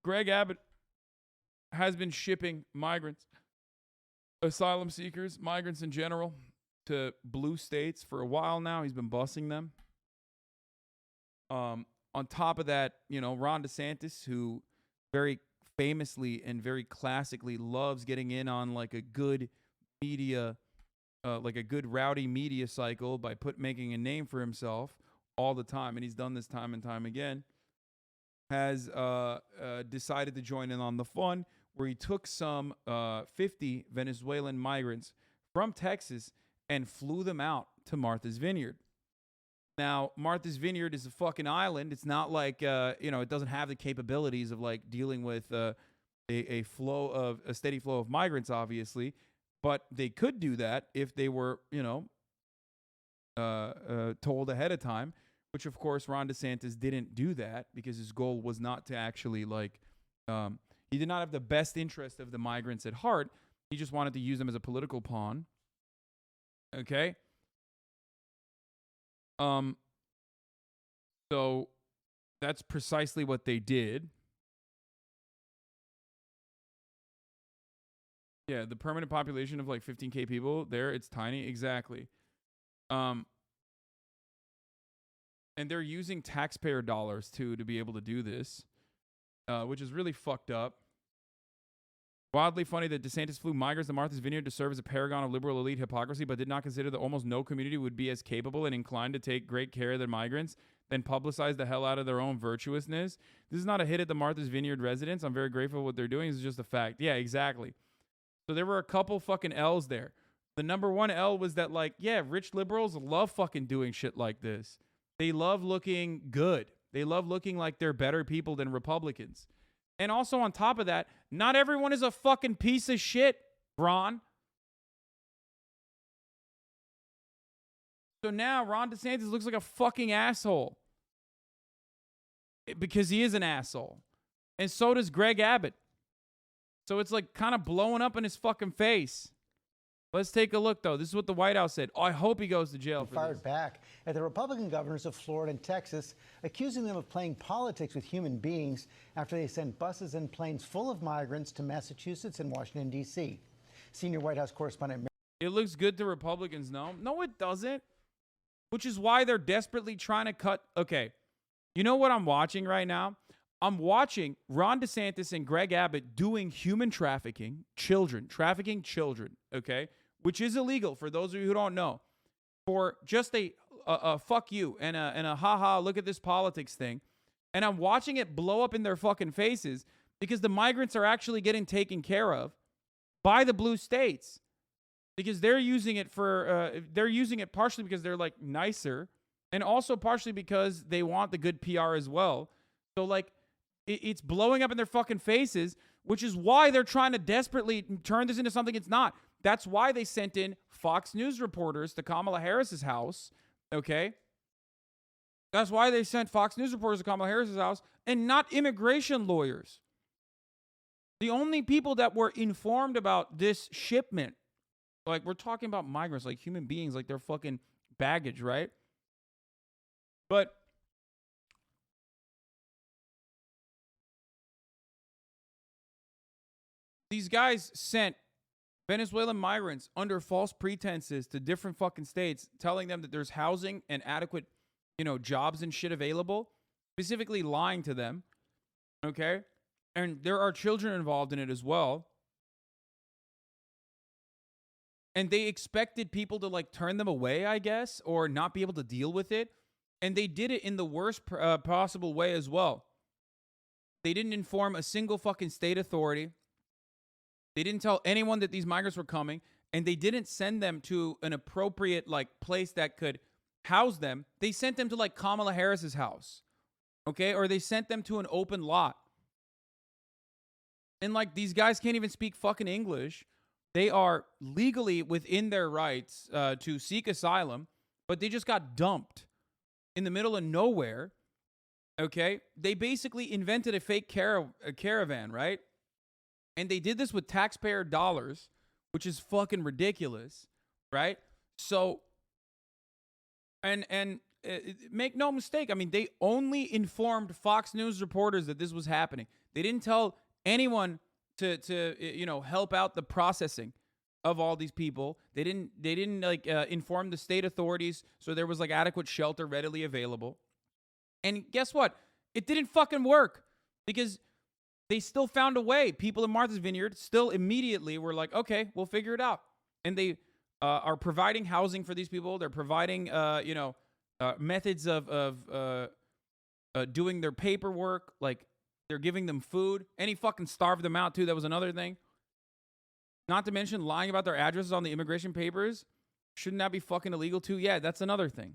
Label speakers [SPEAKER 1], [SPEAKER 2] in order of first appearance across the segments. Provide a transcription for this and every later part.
[SPEAKER 1] Greg Abbott has been shipping migrants, asylum seekers, migrants in general, to blue states for a while now. He's been busing them. On top of that, Ron DeSantis, who very famously and very classically loves getting in on like a good media, like a good rowdy media cycle by making a name for himself all the time, and he's done this time and time again, has decided to join in on the fun where he took some 50 Venezuelan migrants from Texas and flew them out to Martha's Vineyard. Now, Martha's Vineyard is a fucking island. It's not like, it doesn't have the capabilities of like dealing with a steady flow of migrants, obviously. But they could do that if they were, told ahead of time, which of course Ron DeSantis didn't do that because his goal was not to actually he did not have the best interest of the migrants at heart. He just wanted to use them as a political pawn. Okay. So that's precisely what they did. Yeah, the permanent population of like 15K people there, it's tiny. Exactly. And they're using taxpayer dollars too to be able to do this, which is really fucked up. Wildly funny that DeSantis flew migrants to Martha's Vineyard to serve as a paragon of liberal elite hypocrisy, but did not consider that almost no community would be as capable and inclined to take great care of their migrants than publicize the hell out of their own virtuousness. This is not a hit at the Martha's Vineyard residents. I'm very grateful for what they're doing. This is just a fact. Yeah, exactly. So there were a couple fucking L's there. The number one L was that, rich liberals love fucking doing shit like this. They love looking good. They love looking like they're better people than Republicans. And also on top of that, not everyone is a fucking piece of shit, Ron. So now Ron DeSantis looks like a fucking asshole. Because he is an asshole. And so does Greg Abbott. So it's like kind of blowing up in his fucking face. Let's take a look, though. This is what the White House said. Oh, I hope he goes to jail for
[SPEAKER 2] fired
[SPEAKER 1] this.
[SPEAKER 2] Back at the Republican governors of Florida and Texas, accusing them of playing politics with human beings after they sent buses and planes full of migrants to Massachusetts and Washington, D.C. Senior White House correspondent...
[SPEAKER 1] It looks good to Republicans, no? No, it doesn't. Which is why they're desperately trying to cut... Okay, you know what I'm watching right now? I'm watching Ron DeSantis and Greg Abbott doing human trafficking children, okay? Which is illegal for those of you who don't know. For just a fuck you and a haha, look at this politics thing. And I'm watching it blow up in their fucking faces because the migrants are actually getting taken care of by the blue states. Because they're using it partially because they're like nicer and also partially because they want the good PR as well. So it's blowing up in their fucking faces, which is why they're trying to desperately turn this into something it's not. That's why they sent in Fox News reporters to Kamala Harris's house, okay? That's why they sent Fox News reporters to Kamala Harris's house and not immigration lawyers. The only people that were informed about this shipment, we're talking about migrants, like human beings, like they're fucking baggage, right? But these guys sent Venezuelan migrants under false pretenses to different fucking states, telling them that there's housing and adequate, jobs and shit available, specifically lying to them, okay? And there are children involved in it as well. And they expected people to, turn them away, I guess, or not be able to deal with it. And they did it in the worst possible way as well. They didn't inform a single fucking state authority. They didn't tell anyone that these migrants were coming, and they didn't send them to an appropriate place that could house them. They sent them to Kamala Harris's house, okay? Or they sent them to an open lot. And these guys can't even speak fucking English. They are legally within their rights to seek asylum, but they just got dumped in the middle of nowhere, okay? They basically invented a fake caravan, right? And they did this with taxpayer dollars, which is fucking ridiculous, right? So, and make no mistake, I mean, they only informed Fox News reporters that this was happening. They didn't tell anyone to help out the processing of all these people. They didn't like inform the state authorities so there was like adequate shelter readily available. And guess what? It didn't fucking work because they still found a way. People in Martha's Vineyard still immediately were like, okay, we'll figure it out. And they are providing housing for these people. They're providing, methods of doing their paperwork. Like, they're giving them food. And he fucking starved them out, too. That was another thing. Not to mention lying about their addresses on the immigration papers. Shouldn't that be fucking illegal, too? Yeah, that's another thing.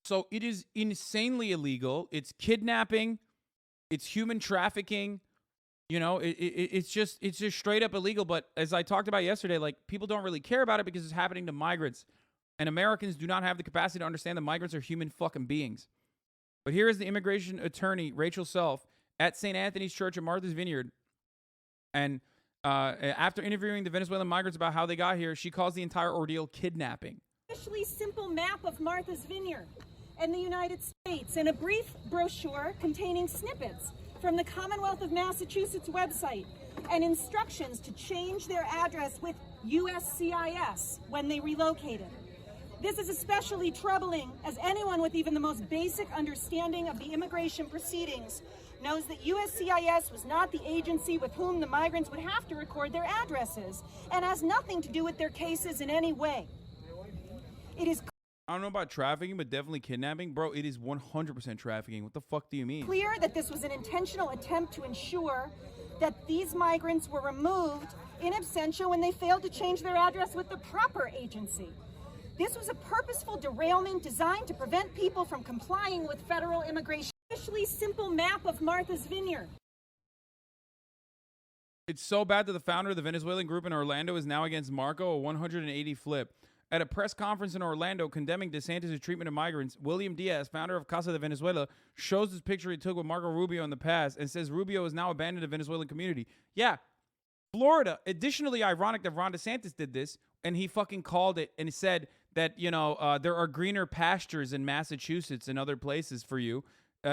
[SPEAKER 1] So it is insanely illegal. It's kidnapping. It's human trafficking. It's just straight up illegal. But as I talked about yesterday, like, people don't really care about it because it's happening to migrants. And Americans do not have the capacity to understand that migrants are human fucking beings. But here is the immigration attorney, Rachel Self, at St. Anthony's Church at Martha's Vineyard. And after interviewing the Venezuelan migrants about how they got here, she calls the entire ordeal kidnapping.
[SPEAKER 3] Especially simple map of Martha's Vineyard and the United States, and a brief brochure containing snippets from the Commonwealth of Massachusetts website and instructions to change their address with USCIS when they relocated. This is especially troubling as anyone with even the most basic understanding of the immigration proceedings knows that USCIS was not the agency with whom the migrants would have to record their addresses and has nothing to do with their cases in any way. It is
[SPEAKER 1] I don't know about trafficking, but definitely kidnapping. Bro, it is 100% trafficking. What the fuck do you mean?
[SPEAKER 3] Clear that this was an intentional attempt to ensure that these migrants were removed in absentia when they failed to change their address with the proper agency. This was a purposeful derailment designed to prevent people from complying with federal immigration. Especially simple map of Martha's Vineyard.
[SPEAKER 1] It's so bad that the founder of the Venezuelan group in Orlando is now against Marco, a 180 flip. At a press conference in Orlando condemning DeSantis' treatment of migrants, William Diaz, founder of Casa de Venezuela, shows this picture he took with Marco Rubio in the past and says Rubio has now abandoned the Venezuelan community. Yeah, Florida. Additionally ironic that Ron DeSantis did this, and he fucking called it and said that, there are greener pastures in Massachusetts and other places for you,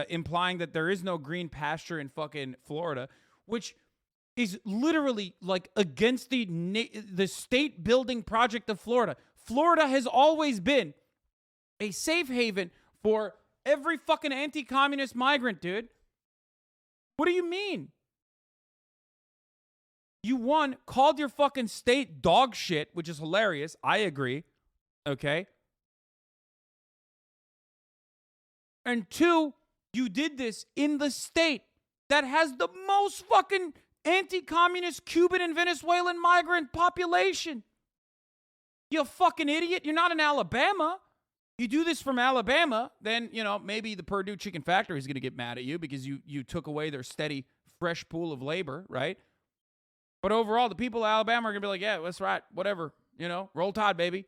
[SPEAKER 1] implying that there is no green pasture in fucking Florida, which is literally like against the state building project of Florida. Florida has always been a safe haven for every fucking anti-communist migrant, dude. What do you mean? You, called your fucking state dog shit, which is hilarious. I agree. Okay? And 2, you did this in the state that has the most fucking anti-communist Cuban and Venezuelan migrant population. You fucking idiot. You're not in Alabama. You do this from Alabama, then, maybe the Purdue Chicken Factory is going to get mad at you because you took away their steady, fresh pool of labor, right? But overall, the people of Alabama are going to be like, yeah, that's right, whatever, roll tide, baby.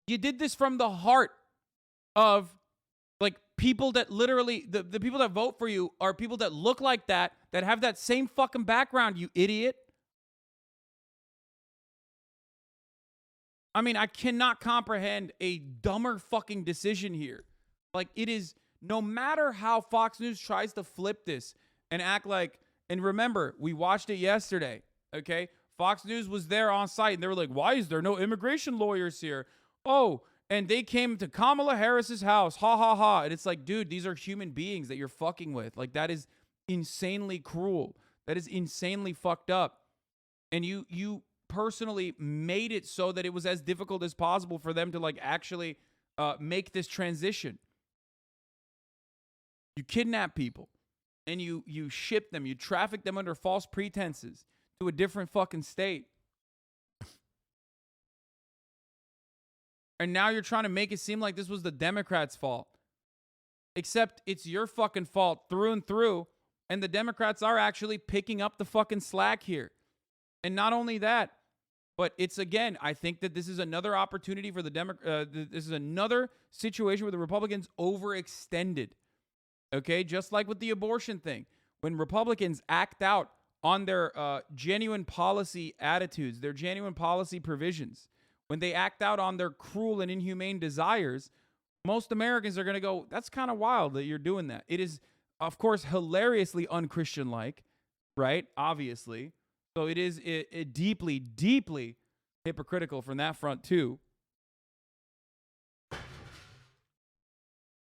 [SPEAKER 1] You did this from the heart of, like, people that literally, the people that vote for you are people that look like that have that same fucking background, you idiot. I mean, I cannot comprehend a dumber fucking decision here. Like, it is, no matter how Fox News tries to flip this and act like, and remember, we watched it yesterday, okay? Fox News was there on site, and they were like, why is there no immigration lawyers here? Oh, and they came to Kamala Harris's house, ha, ha, ha. And it's like, dude, these are human beings that you're fucking with. Like, that is insanely cruel. That is insanely fucked up. And you personally made it so that it was as difficult as possible for them to, like, actually make this transition. You kidnap people and you ship them, you traffic them under false pretenses to a different fucking state. And now you're trying to make it seem like this was the Democrats' fault. Except it's your fucking fault through and through. And the Democrats are actually picking up the fucking slack here. And not only that, but it's, again, I think that this is another opportunity for the this is another situation where the Republicans overextended. Okay? Just like with the abortion thing. When Republicans act out on their genuine policy attitudes, their genuine policy provisions, when they act out on their cruel and inhumane desires, most Americans are going to go, that's kind of wild that you're doing that. It is, of course, hilariously unchristian-like, right? Obviously. So it is it deeply, deeply hypocritical from that front, too.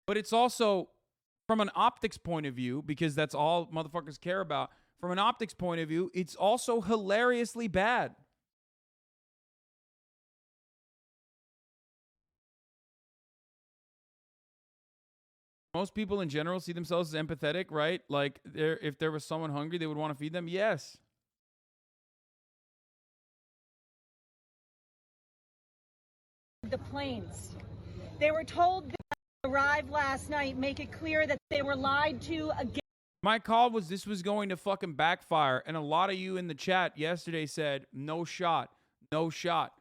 [SPEAKER 1] But it's also, from an optics point of view, because that's all motherfuckers care about, from an optics point of view, it's also hilariously bad. Most people in general see themselves as empathetic, right? Like, if there was someone hungry, they would want to feed them. Yes.
[SPEAKER 3] The planes. They were told that arrived last night, make it clear that they were lied to again.
[SPEAKER 1] My call was this was going to fucking backfire, and a lot of you in the chat yesterday said, no shot, no shot.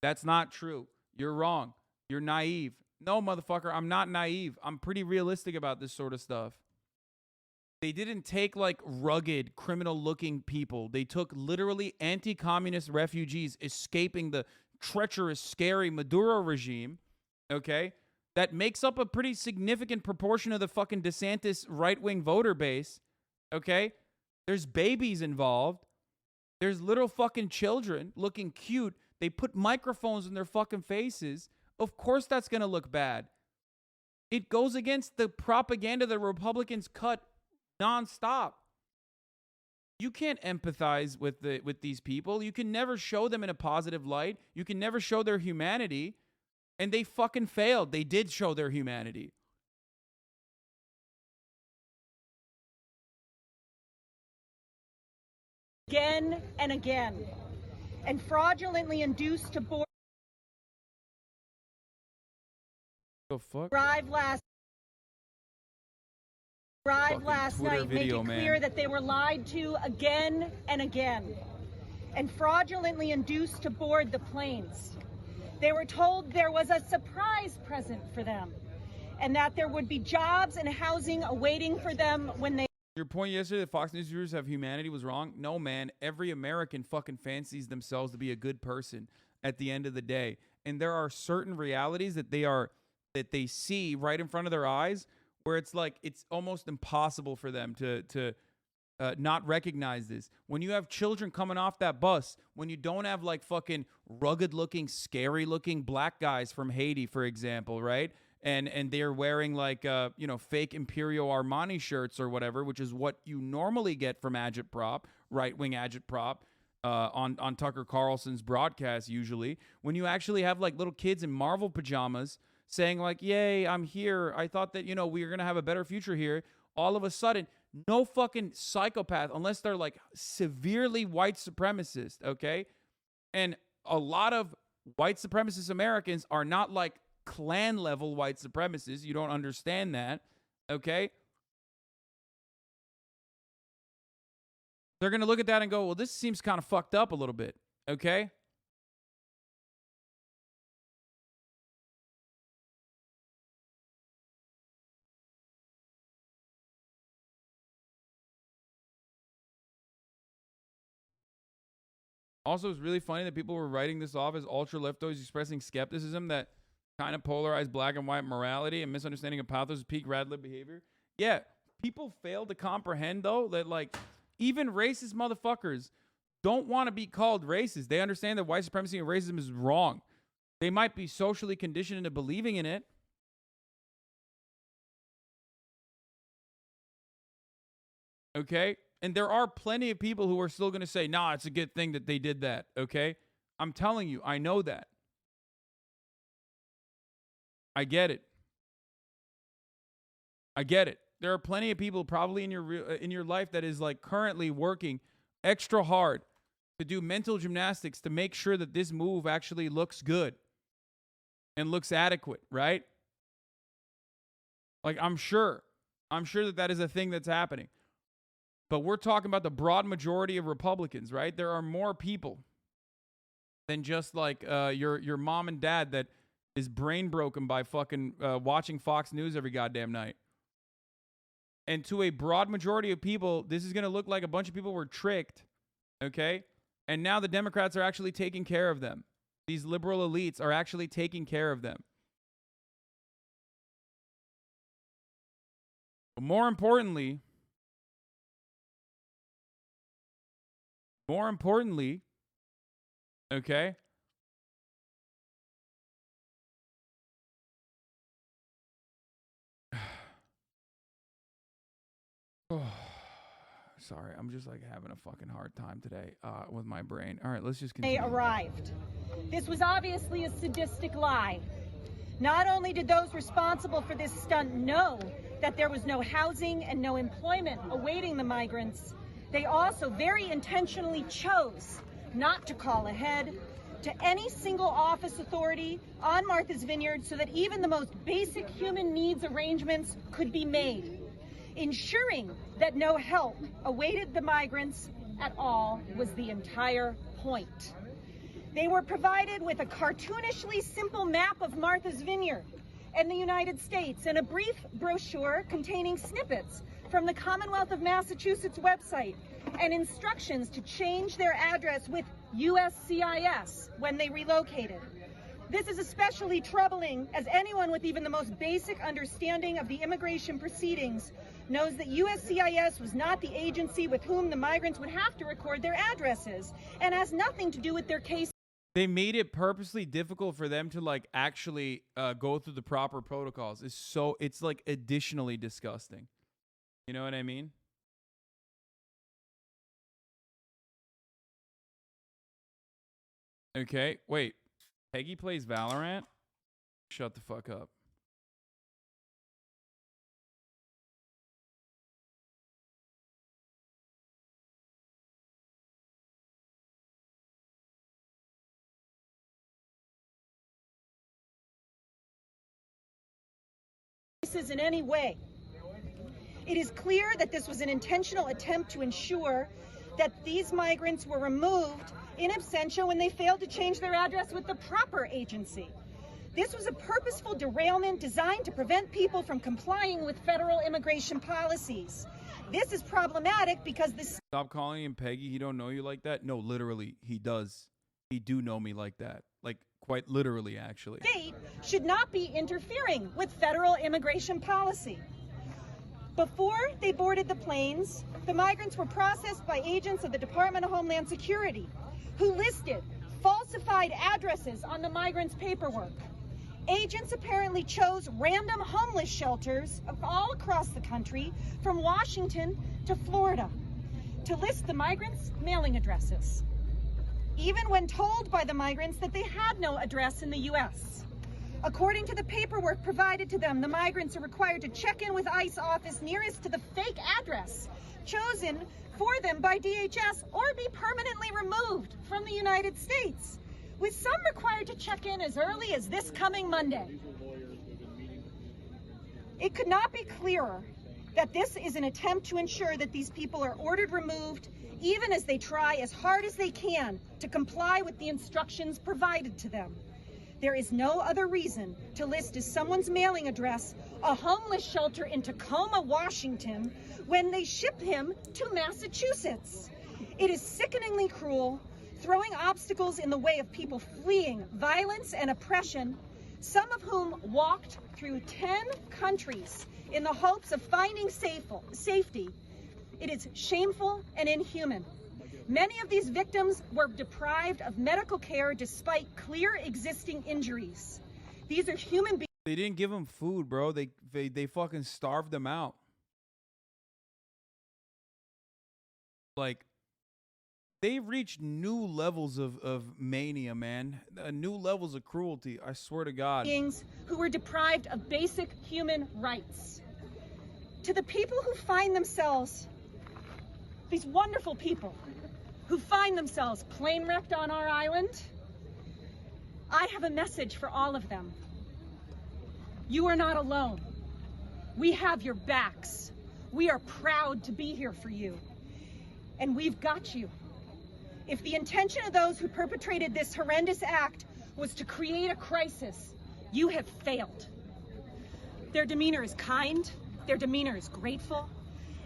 [SPEAKER 1] That's not true. You're wrong. You're naive. No, motherfucker, I'm not naive. I'm pretty realistic about this sort of stuff. They didn't take like rugged, criminal-looking people. They took literally anti-communist refugees escaping the treacherous, scary Maduro regime, okay? That makes up a pretty significant proportion of the fucking DeSantis right-wing voter base, okay? There's babies involved. There's little fucking children looking cute. They put microphones in their fucking faces. Of course that's going to look bad. It goes against the propaganda the Republicans cut nonstop. You can't empathize with these people. You can never show them in a positive light. You can never show their humanity. And they fucking failed. They did show their humanity.
[SPEAKER 3] Again and again. And fraudulently induced to board.
[SPEAKER 1] The fuck?
[SPEAKER 3] Arrived last
[SPEAKER 1] Twitter
[SPEAKER 3] night,
[SPEAKER 1] video,
[SPEAKER 3] make it
[SPEAKER 1] man.
[SPEAKER 3] clear that they were lied to again and again, and fraudulently induced to board the planes. They were told there was a surprise present for them, and that there would be jobs and housing awaiting for them when they...
[SPEAKER 1] Your point yesterday that Fox News viewers have humanity was wrong? No, man. Every American fucking fancies themselves to be a good person at the end of the day. And there are certain realities that they see right in front of their eyes where it's like it's almost impossible for them to not recognize this. When you have children coming off that bus, when you don't have like fucking rugged-looking, scary-looking black guys from Haiti, for example, right? And they're wearing like fake Imperial Armani shirts or whatever, which is what you normally get from agitprop, right-wing agitprop, on Tucker Carlson's broadcast usually. When you actually have like little kids in Marvel pajamas saying like, yay, I'm here. I thought that, we were going to have a better future here. All of a sudden, no fucking psychopath, unless they're like severely white supremacist, okay? And a lot of white supremacist Americans are not like clan level white supremacists. You don't understand that, okay? They're going to look at that and go, well, this seems kind of fucked up a little bit, okay? Also, it's really funny that people were writing this off as ultra leftos expressing skepticism that kind of polarized black and white morality and misunderstanding of pathos peak radlib behavior. Yeah, people fail to comprehend, though, that, like, even racist motherfuckers don't want to be called racist. They understand that white supremacy and racism is wrong. They might be socially conditioned into believing in it. Okay? And there are plenty of people who are still going to say, nah, it's a good thing that they did that, okay? I'm telling you, I know that. I get it. I get it. There are plenty of people probably in your life that is like currently working extra hard to do mental gymnastics to make sure that this move actually looks good and looks adequate, right? Like, I'm sure that that is a thing that's happening. But we're talking about the broad majority of Republicans, right? There are more people than just like your mom and dad that is brain broken by fucking watching Fox News every goddamn night. And to a broad majority of people, this is going to look like a bunch of people were tricked, okay? And now the Democrats are actually taking care of them. These liberal elites are actually taking care of them. But more importantly, okay, sorry, I'm just like having a fucking hard time today with my brain. All right, let's just continue.
[SPEAKER 3] They arrived. This was obviously a sadistic lie. Not only did those responsible for this stunt know that there was no housing and no employment awaiting the migrants, they also very intentionally chose not to call ahead to any single office authority on Martha's Vineyard so that even the most basic human needs arrangements could be made. Ensuring that no help awaited the migrants at all was the entire point. They were provided with a cartoonishly simple map of Martha's Vineyard and the United States and a brief brochure containing snippets from the Commonwealth of Massachusetts website and instructions to change their address with USCIS when they relocated. This is especially troubling as anyone with even the most basic understanding of the immigration proceedings knows that USCIS was not the agency with whom the migrants would have to record their addresses and has nothing to do with their case.
[SPEAKER 1] They made it purposely difficult for them to like actually go through the proper protocols. It's like additionally disgusting. You know what I mean? Okay, wait. Peggy plays Valorant? Shut the fuck up.
[SPEAKER 3] In any way. It is clear that this was an intentional attempt to ensure that these migrants were removed in absentia when they failed to change their address with the proper agency. This was a purposeful derailment designed to prevent people from complying with federal immigration policies. This is problematic because this—
[SPEAKER 1] Stop calling him Peggy. He don't know you like that. No, literally, he does. He do know me like that. Like, quite literally, actually.
[SPEAKER 3] State should not be interfering with federal immigration policy. Before they boarded the planes, the migrants were processed by agents of the Department of Homeland Security, who listed falsified addresses on the migrants' paperwork. Agents apparently chose random homeless shelters all across the country, from Washington to Florida, to list the migrants' mailing addresses, even when told by the migrants that they had no address in the U.S. According to the paperwork provided to them, the migrants are required to check in with ICE office nearest to the fake address chosen for them by DHS or be permanently removed from the United States, with some required to check in as early as this coming Monday. It could not be clearer that this is an attempt to ensure that these people are ordered removed, even as they try as hard as they can to comply with the instructions provided to them. There is no other reason to list as someone's mailing address a homeless shelter in Tacoma, Washington, when they ship him to Massachusetts. It is sickeningly cruel, throwing obstacles in the way of people fleeing violence and oppression, some of whom walked through 10 countries in the hopes of finding safety. It is shameful and inhuman. Many of these victims were deprived of medical care despite clear existing injuries. These are human beings.
[SPEAKER 1] They didn't give them food, bro. They fucking starved them out. Like, they've reached new levels of mania, man. New levels of cruelty. I swear to God.
[SPEAKER 3] Beings who were deprived of basic human rights. To the people who find themselves, these wonderful people who find themselves plane wrecked on our island, I have a message for all of them. You are not alone. We have your backs. We are proud to be here for you. And we've got you. If the intention of those who perpetrated this horrendous act was to create a crisis, you have failed. Their demeanor is kind, their demeanor is grateful,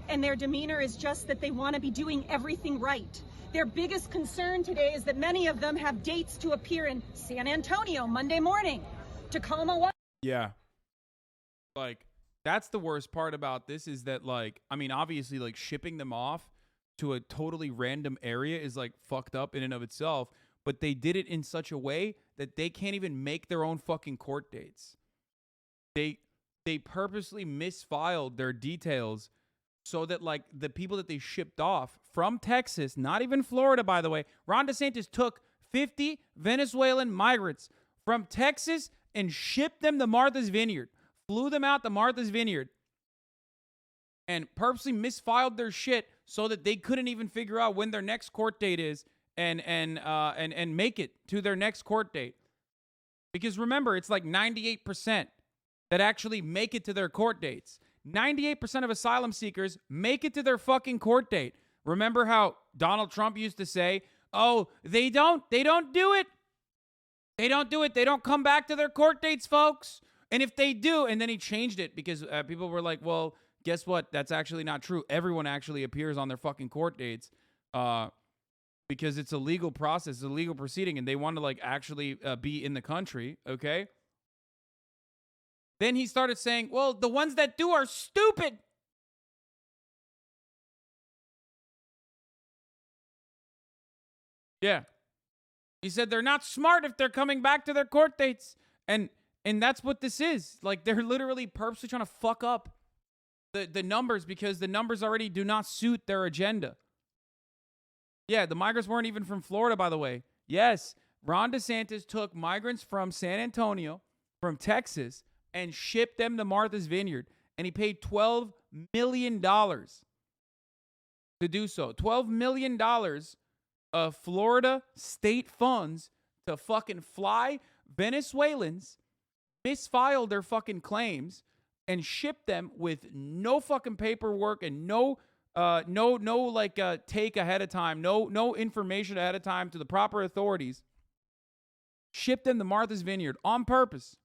[SPEAKER 3] and their demeanor is just that they want to be doing everything right. Their biggest concern today is that many of them have dates to appear in San Antonio Monday morning, Tacoma.
[SPEAKER 1] Yeah. Like, That's the worst part about this is that, like, I mean, obviously, like, shipping them off to a totally random area is, like, fucked up in and of itself. But they did it in such a way that they can't even make their own fucking court dates. They purposely misfiled their details so that, like, the people that they shipped off from Texas, not even Florida, by the way, Ron DeSantis took 50 Venezuelan migrants from Texas and shipped them to Martha's Vineyard, flew them out to Martha's Vineyard, and purposely misfiled their shit so that they couldn't even figure out when their next court date is and make it to their next court date. Because remember, it's like 98% that actually make it to their court dates. 98% of asylum seekers make it to their fucking court date. Remember how Donald Trump used to say, oh, they don't do it. They don't do it. They don't come back to their court dates, folks. And if they do, and then he changed it because people were like, well, guess what? That's actually not true. Everyone actually appears on their fucking court dates because it's a legal process, it's a legal proceeding, and they want to, like, actually be in the country, okay? Then he started saying, well, the ones that do are stupid. Yeah. He said they're not smart if they're coming back to their court dates. And that's what this is. Like, they're literally purposely trying to fuck up the numbers because the numbers already do not suit their agenda. Yeah, the migrants weren't even from Florida, by the way. Yes, Ron DeSantis took migrants from San Antonio, from Texas, and shipped them to Martha's Vineyard. And he paid $12 million to do so. $12 million of Florida state funds to fucking fly Venezuelans, misfile their fucking claims, and ship them with no fucking paperwork and no take ahead of time, no information ahead of time to the proper authorities. Ship them to Martha's Vineyard on purpose.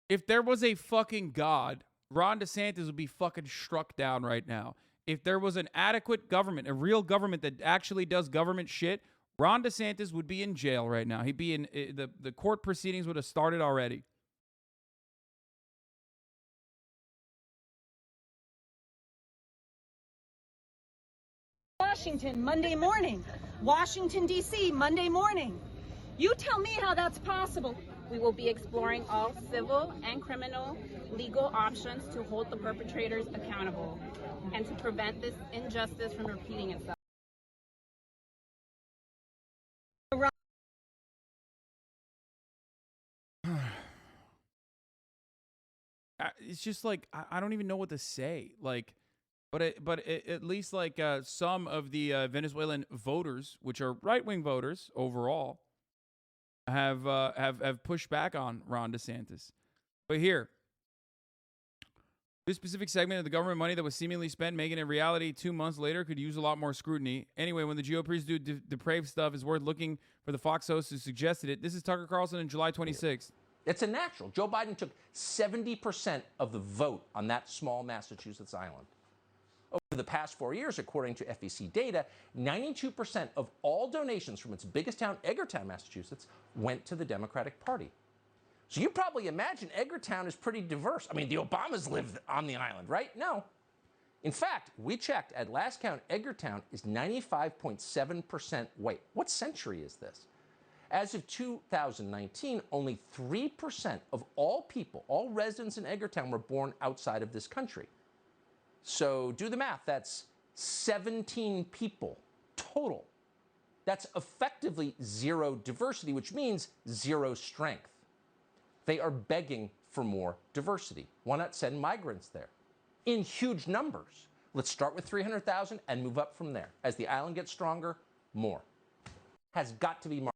[SPEAKER 1] If there was a fucking God, Ron DeSantis would be fucking struck down right now. If there was an adequate government, a real government that actually does government shit, Ron DeSantis would be in jail right now. He'd be in the court proceedings would have started already.
[SPEAKER 3] Washington, Monday morning. Washington, D.C., Monday morning. You tell me how that's possible.
[SPEAKER 4] We will be exploring all civil and criminal legal options to hold the perpetrators accountable and to prevent this injustice from repeating itself.
[SPEAKER 1] It's just like I don't even know what to say. Like, but at least like some of the Venezuelan voters, which are right-wing voters overall, have pushed back on Ron DeSantis. But here, this specific segment of the government money that was seemingly spent making it reality 2 months later could use a lot more scrutiny. Anyway, when the GOP's do depraved stuff, is worth looking for the Fox host who suggested it. This is Tucker Carlson on July 26th.
[SPEAKER 5] It's a natural. Joe Biden took 70% of the vote on that small Massachusetts island. Over the past 4 years, according to FEC data, 92% of all donations from its biggest town, Edgartown, Massachusetts, went to the Democratic Party. So you probably imagine Edgartown is pretty diverse. I mean, the Obamas lived on the island, right? No. In fact, we checked. At last count, Edgartown is 95.7% white. What century is this? As of 2019, only 3% of all people, all residents in Edgartown, were born outside of this country. So do the math. That's 17 people total. That's effectively zero diversity, which means zero strength. They are begging for more diversity. Why not send migrants there in huge numbers? Let's start with 300,000 and move up from there. As the island gets stronger, more. Has got to be more.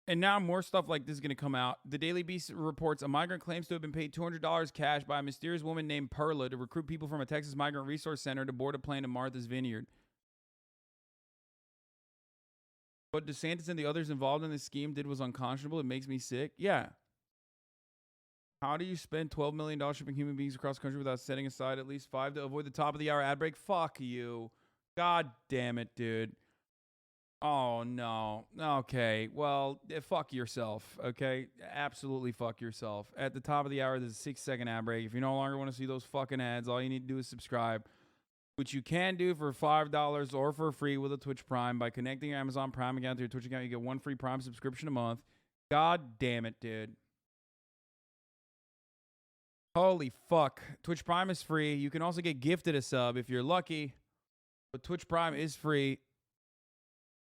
[SPEAKER 1] And now more stuff like this is going to come out. The Daily Beast reports a migrant claims to have been paid $200 cash by a mysterious woman named Perla to recruit people from a Texas migrant resource center to board a plane to Martha's Vineyard. What DeSantis and the others involved in this scheme did was unconscionable. It makes me sick. Yeah, How do you spend $12 million shipping human beings across the country without setting aside at least 5 to avoid the top of the hour ad break? Fuck you. God damn it, dude. Oh, no. Okay. Well, fuck yourself, okay? Absolutely fuck yourself. At the top of the hour, there's a 6-second ad break. If you no longer want to see those fucking ads, all you need to do is subscribe, which you can do for $5 or for free with a Twitch Prime. By connecting your Amazon Prime account to your Twitch account, you get 1 free Prime subscription a month. God damn it, dude. Holy fuck. Twitch Prime is free. You can also get gifted a sub if you're lucky. But Twitch Prime is free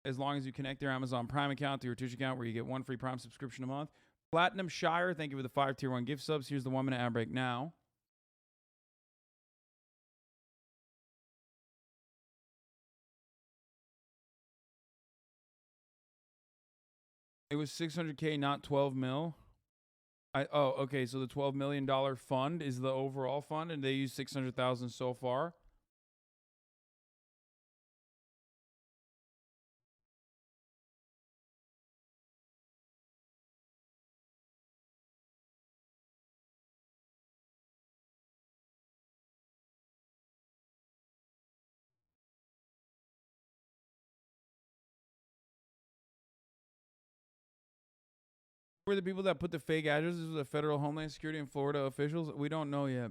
[SPEAKER 1] as long as you connect your Amazon Prime account to your Twitch account, where you get 1 free Prime subscription a month. Platinum Shire, thank you for the 5 tier 1 gift subs. Here's the 1-minute ad break now. It was 600K, not 12 mil. Okay, so the $12 million fund is the overall fund, and they used 600,000 so far. Were the people that put the fake addresses with the federal Homeland Security and Florida officials? We don't know yet.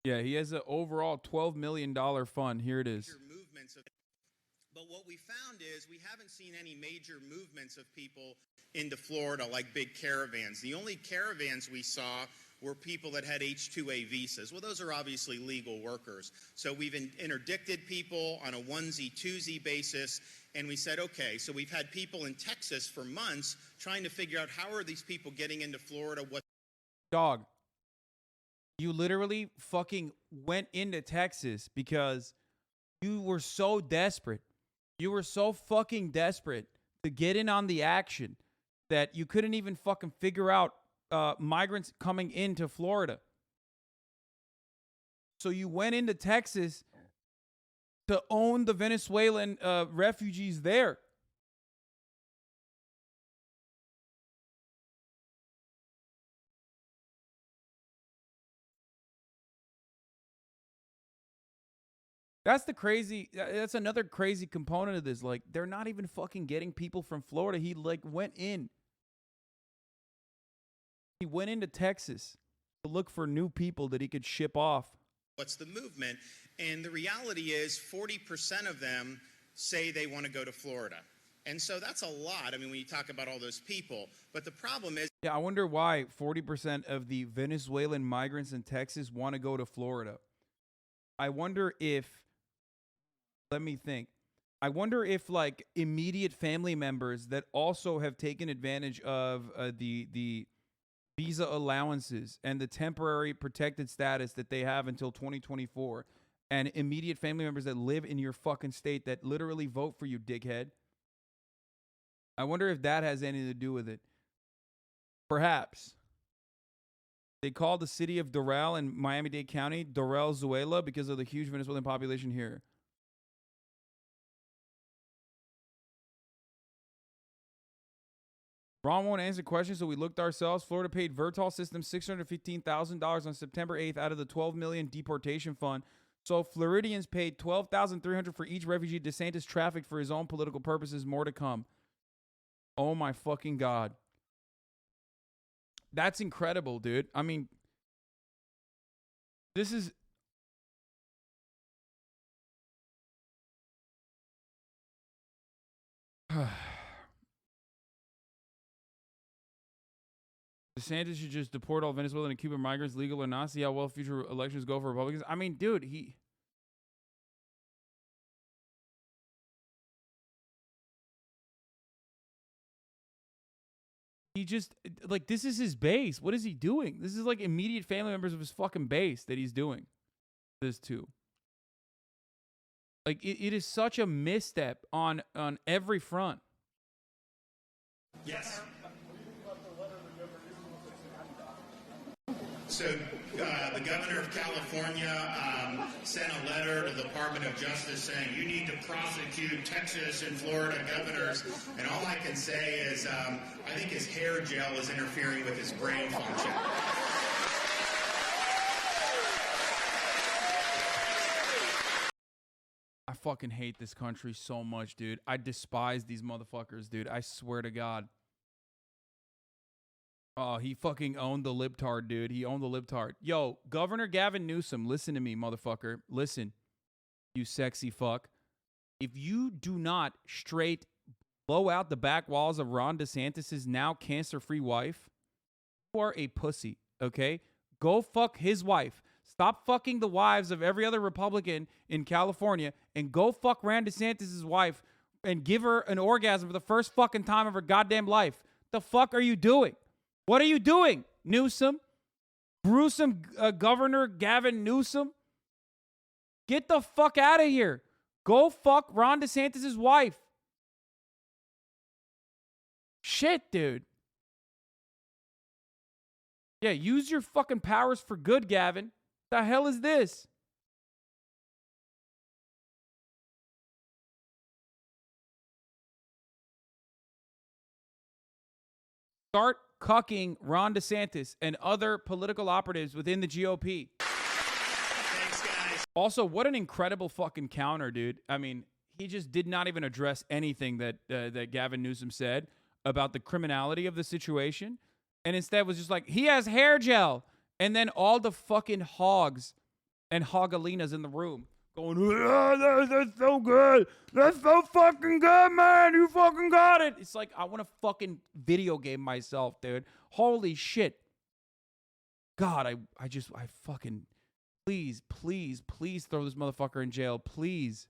[SPEAKER 1] Yeah, he has an overall $12 million fund. Here it is.
[SPEAKER 6] But what we found is we haven't seen any major movements of people into Florida like big caravans. The only caravans we saw were people that had H-2A visas. Well, those are obviously legal workers. So we've interdicted people on a onesie, twosie basis, and we said, okay, so we've had people in Texas for months trying to figure out how are these people getting into Florida.
[SPEAKER 1] Dog, you literally fucking went into Texas because you were so desperate. You were so fucking desperate to get in on the action that you couldn't even fucking figure out migrants coming into Florida. So you went into Texas to own the Venezuelan refugees there. That's another crazy component of this. Like, they're not even fucking getting people from Florida. He like went in. He went into Texas to look for new people that he could ship off.
[SPEAKER 6] What's the movement? And the reality is 40% of them say they want to go to Florida. And so that's a lot. I mean, when you talk about all those people. But the problem is...
[SPEAKER 1] Yeah, I wonder why 40% of the Venezuelan migrants in Texas want to go to Florida. I wonder if... Let me think. I wonder if, like, immediate family members that also have taken advantage of the visa allowances and the temporary protected status that they have until 2024, and immediate family members that live in your fucking state that literally vote for you, dickhead. I wonder if that has anything to do with it. Perhaps. They call the city of Doral in Miami-Dade County Doral, Zuela, because of the huge Venezuelan population here. Ron won't answer questions, so we looked ourselves. Florida paid Vertol Systems $615,000 on September 8th out of the $12 million deportation fund. So Floridians paid $12,300 for each refugee DeSantis trafficked for his own political purposes. More to come. Oh my fucking God. That's incredible, dude. I mean, this is... DeSantis should just deport all Venezuelan and Cuban migrants, legal or not, see how well future elections go for Republicans. I mean, dude, he just, like, this is his base. What is he doing? This is like immediate family members of his fucking base that he's doing this to. Like, it is such a misstep on every front.
[SPEAKER 6] Yes. So the governor of California sent a letter to the Department of Justice saying you need to prosecute Texas and Florida governors. And all I can say is I think his hair gel is interfering with his brain function.
[SPEAKER 1] I fucking hate this country so much, dude. I despise these motherfuckers, dude. I swear to God. Oh, he fucking owned the libtard, dude. He owned the libtard. Yo, Governor Gavin Newsom, listen to me, motherfucker. Listen, you sexy fuck. If you do not straight blow out the back walls of Ron DeSantis' now cancer-free wife, you are a pussy, okay? Go fuck his wife. Stop fucking the wives of every other Republican in California and go fuck Ron DeSantis' wife and give her an orgasm for the first fucking time of her goddamn life. The fuck are you doing? What are you doing, Newsom? Gruesome Governor Gavin Newsom? Get the fuck out of here. Go fuck Ron DeSantis' wife. Shit, dude. Yeah, use your fucking powers for good, Gavin. The hell is this? Start cucking Ron DeSantis and other political operatives within the GOP.
[SPEAKER 6] Thanks, guys.
[SPEAKER 1] Also, what an incredible fucking counter, dude. I mean, he just did not even address anything that that Gavin Newsom said about the criminality of the situation, and instead was just like, he has hair gel. And then all the fucking hogs and hogalinas in the room going, oh, that's so good. That's so fucking good, man. You fucking got it. It's like, I want to fucking video game myself, dude. Holy shit. God, I fucking, please throw this motherfucker in jail. Please.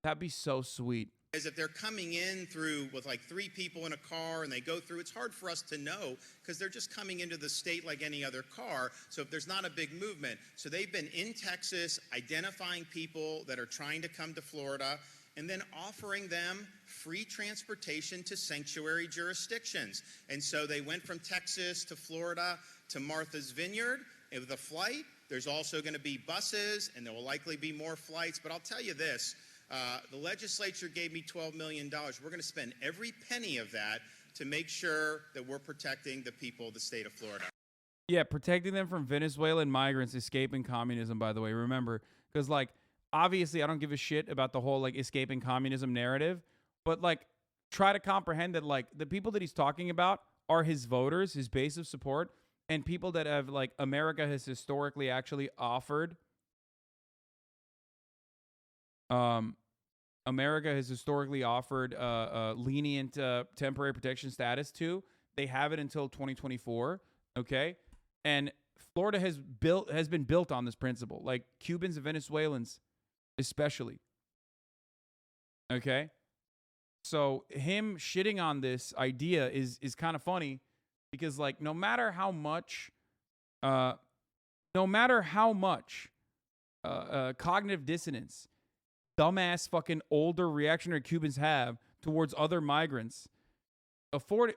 [SPEAKER 1] That'd be so sweet.
[SPEAKER 6] Is if they're coming in through with like 3 people in a car and they go through, it's hard for us to know because they're just coming into the state like any other car. So if there's not a big movement. So they've been in Texas identifying people that are trying to come to Florida and then offering them free transportation to sanctuary jurisdictions. And so they went from Texas to Florida to Martha's Vineyard with a flight. There's also going to be buses and there will likely be more flights. But I'll tell you this. The legislature gave me $12 million. We're going to spend every penny of that to make sure that we're protecting the people of the state of Florida.
[SPEAKER 1] Yeah, protecting them from Venezuelan migrants escaping communism, by the way. Remember, because, like, obviously I don't give a shit about the whole, like, escaping communism narrative. But, like, try to comprehend that, like, the people that he's talking about are his voters, his base of support, and people that have, like, America has historically actually offered lenient temporary protection status to. They have it until 2024, okay? And Florida has been built on this principle, like Cubans and Venezuelans especially. Okay? So him shitting on this idea is kind of funny because, like, no matter how much cognitive dissonance dumbass fucking older reactionary Cubans have towards other migrants,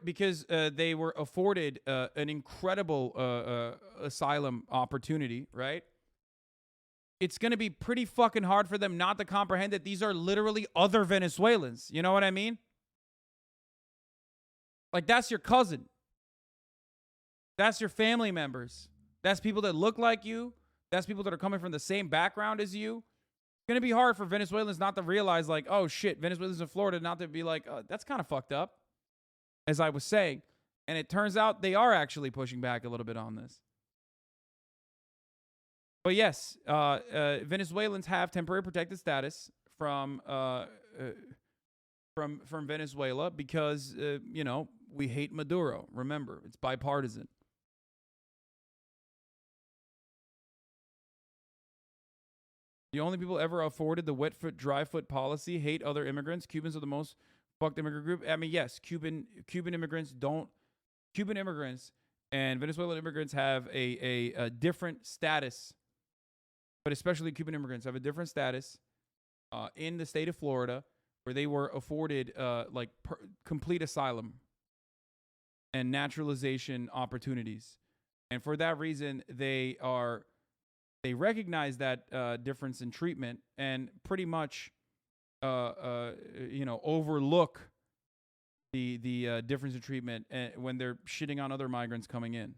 [SPEAKER 1] because they were afforded an incredible asylum opportunity, right? It's going to be pretty fucking hard for them not to comprehend that these are literally other Venezuelans. You know what I mean? Like, that's your cousin. That's your family members. That's people that look like you. That's people that are coming from the same background as you. It's going to be hard for Venezuelans not to realize, like, oh, shit, Venezuelans in Florida, not to be like, that's kind of fucked up, as I was saying. And it turns out they are actually pushing back a little bit on this. But yes, Venezuelans have temporary protected status from Venezuela because, you know, we hate Maduro. Remember, it's bipartisan. The only people ever afforded the wet foot, dry foot policy hate other immigrants. Cubans are the most fucked immigrant group. I mean, yes, Cuban immigrants and Venezuelan immigrants have a different status, but especially Cuban immigrants have a different status in the state of Florida, where they were afforded complete asylum and naturalization opportunities. And for that reason, they recognize that difference in treatment and pretty much, overlook the difference in treatment when they're shitting on other migrants coming in.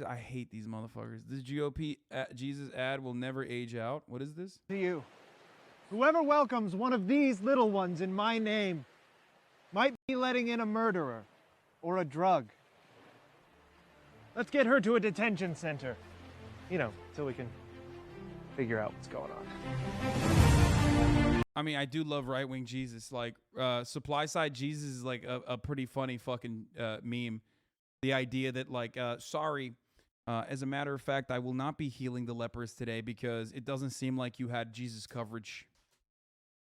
[SPEAKER 1] I hate these motherfuckers. This GOP Jesus ad will never age out. What is this?
[SPEAKER 7] To you. Whoever welcomes one of these little ones in my name might be letting in a murderer or a drug. Let's get her to a detention center. So we can figure out what's going on.
[SPEAKER 1] I mean, I do love right-wing Jesus. Like, supply side Jesus is like a pretty funny fucking meme. The idea that, like, sorry, as a matter of fact, I will not be healing the lepers today because it doesn't seem like you had Jesus coverage.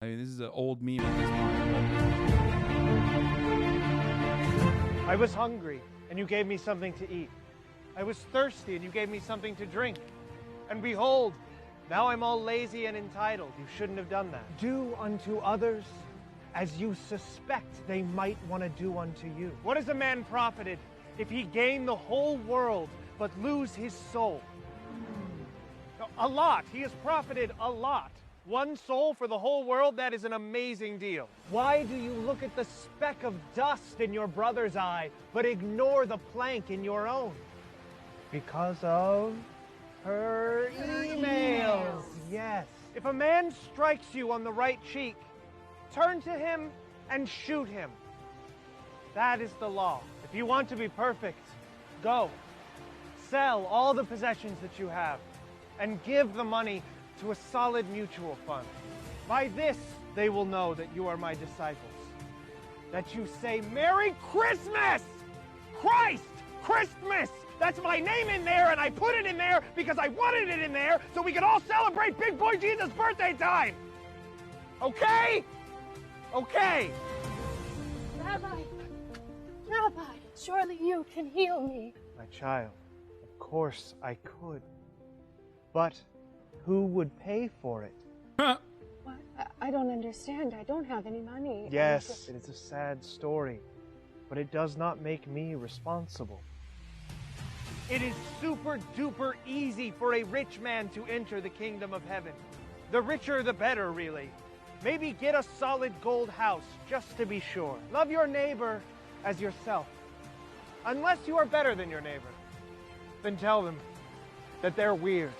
[SPEAKER 1] I mean, this is an old meme at this point.
[SPEAKER 7] I was hungry, and you gave me something to eat. I was thirsty, and you gave me something to drink. And behold, now I'm all lazy and entitled. You shouldn't have done that. Do unto others as you suspect they might want to do unto you. What is a man profited if he gain the whole world but lose his soul? A lot. He has profited a lot. One soul for the whole world, that is an amazing deal. Why do you look at the speck of dust in your brother's eye but ignore the plank in your own? Because of her emails. Yes. If a man strikes you on the right cheek, turn to him and shoot him. That is the law. If you want to be perfect, go. Sell all the possessions that you have and give the money to a solid mutual fund. By this, they will know that you are my disciples. That you say, Merry Christmas! Christ! Christmas! That's my name in there, and I put it in there because I wanted it in there so we could all celebrate Big Boy Jesus' birthday time! Okay? Okay.
[SPEAKER 8] Rabbi, surely you can heal me.
[SPEAKER 7] My child, of course I could. But who would pay for it?
[SPEAKER 8] What? I don't understand. I don't have any money.
[SPEAKER 7] Yes, it is a sad story, but it does not make me responsible. It is super duper easy for a rich man to enter the kingdom of heaven. The richer the better, really. Maybe get a solid gold house, just to be sure. Love your neighbor as yourself. Unless you are better than your neighbor, then tell them that they're weird,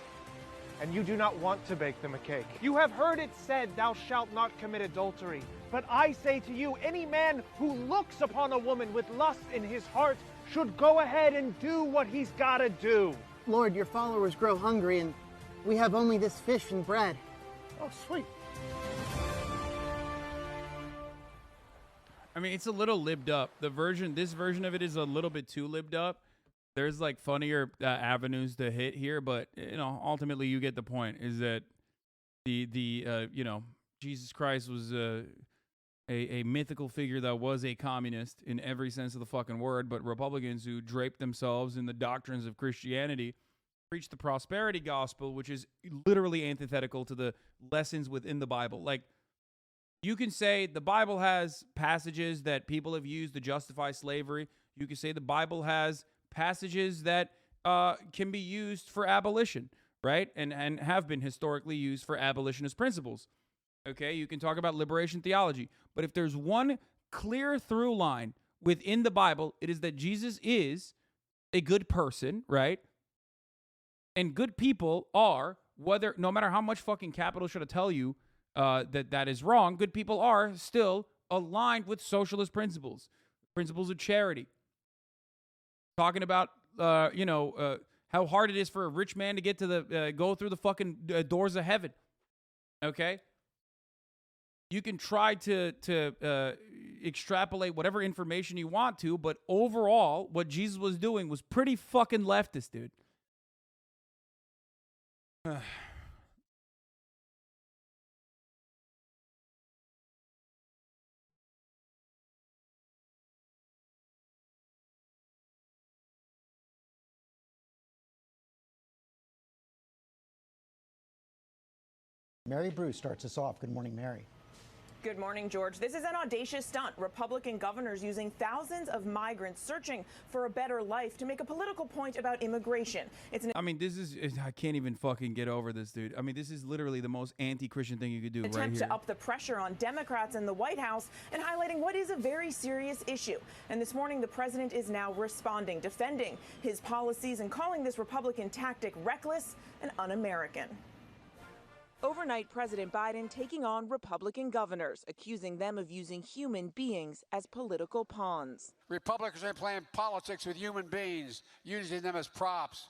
[SPEAKER 7] and you do not want to bake them a cake. You have heard it said, thou shalt not commit adultery. But I say to you, any man who looks upon a woman with lust in his heart should go ahead and do what he's gotta do.
[SPEAKER 9] Lord, your followers grow hungry, and we have only this fish and bread.
[SPEAKER 7] Oh, sweet.
[SPEAKER 1] I mean, it's a little libbed up. This version of it is a little bit too libbed up. There's like funnier avenues to hit here, but ultimately you get the point. Is that Jesus Christ was a mythical figure that was a communist in every sense of the fucking word, but Republicans who drape themselves in the doctrines of Christianity preach the prosperity gospel, which is literally antithetical to the lessons within the Bible. Like, you can say the Bible has passages that people have used to justify slavery. You can say the Bible has passages that can be used for abolition, right? And have been historically used for abolitionist principles. Okay, you can talk about liberation theology. But if there's one clear through line within the Bible, it is that Jesus is a good person, right? And good people are, no matter how much fucking capital should I tell you that is wrong, good people are still aligned with socialist principles of charity. Talking about, how hard it is for a rich man to get to go through the fucking doors of heaven. Okay? You can try to extrapolate whatever information you want to, but overall, what Jesus was doing was pretty fucking leftist, dude.
[SPEAKER 2] Mary Bruce starts us off. Good morning, Mary.
[SPEAKER 10] Good morning, George. This is an audacious stunt. Republican governors using thousands of migrants searching for a better life to make a political point about immigration.
[SPEAKER 1] I mean, I can't even fucking get over this, dude. I mean, this is literally the most anti-Christian thing you could do right here.
[SPEAKER 10] Attempt to up the pressure on Democrats in the White House and highlighting what is a very serious issue. And this morning, the president is now responding, defending his policies and calling this Republican tactic reckless and un-American. Overnight, President Biden taking on Republican governors, accusing them of using human beings as political pawns.
[SPEAKER 11] Republicans are playing politics with human beings, using them as props.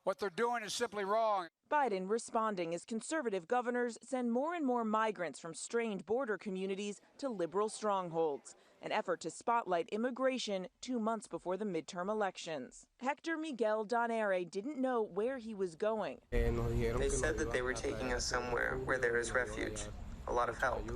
[SPEAKER 11] What they're doing is simply wrong.
[SPEAKER 10] Biden responding as conservative governors send more and more migrants from strained border communities to liberal strongholds. An effort to spotlight immigration 2 months before the midterm elections. Hector Miguel Donere didn't know where he was going.
[SPEAKER 12] They said that they were taking us somewhere where there is refuge, a lot of help,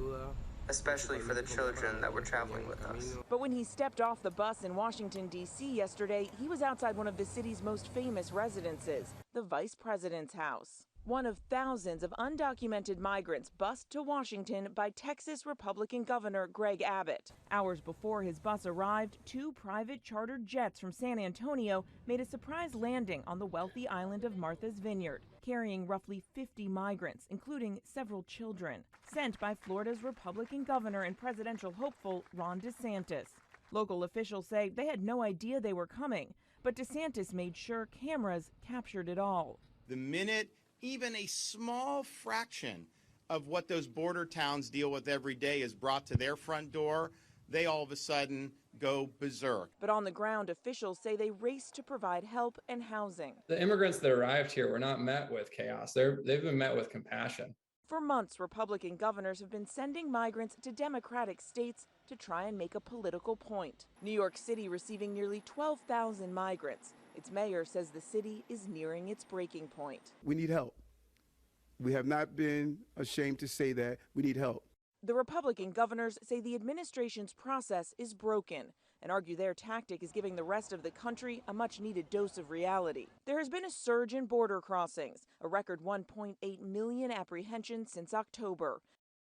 [SPEAKER 12] especially for the children that were traveling with us.
[SPEAKER 10] But when he stepped off the bus in Washington, D.C. yesterday, he was outside one of the city's most famous residences, the vice president's house. One of thousands of undocumented migrants bused to Washington by Texas Republican Governor Greg Abbott. Hours before his bus arrived, 2 private chartered jets from San Antonio made a surprise landing on the wealthy island of Martha's Vineyard, carrying roughly 50 migrants, including several children, sent by Florida's Republican governor and presidential hopeful Ron DeSantis. Local officials say they had no idea they were coming, but DeSantis made sure cameras captured it all.
[SPEAKER 6] The minute even a small fraction of what those border towns deal with every day is brought to their front door, they all of a sudden go berserk.
[SPEAKER 10] But on the ground, officials say they raced to provide help and housing.
[SPEAKER 13] The immigrants that arrived here were not met with chaos. They've been met with compassion.
[SPEAKER 10] For months, Republican governors have been sending migrants to Democratic states to try and make a political point. New York City receiving nearly 12,000 migrants. Its mayor says the city is nearing its breaking point.
[SPEAKER 14] We need help. We have not been ashamed to say that. We need help.
[SPEAKER 10] The Republican governors say the administration's process is broken and argue their tactic is giving the rest of the country a much-needed dose of reality. There has been a surge in border crossings, a record 1.8 million apprehensions since October.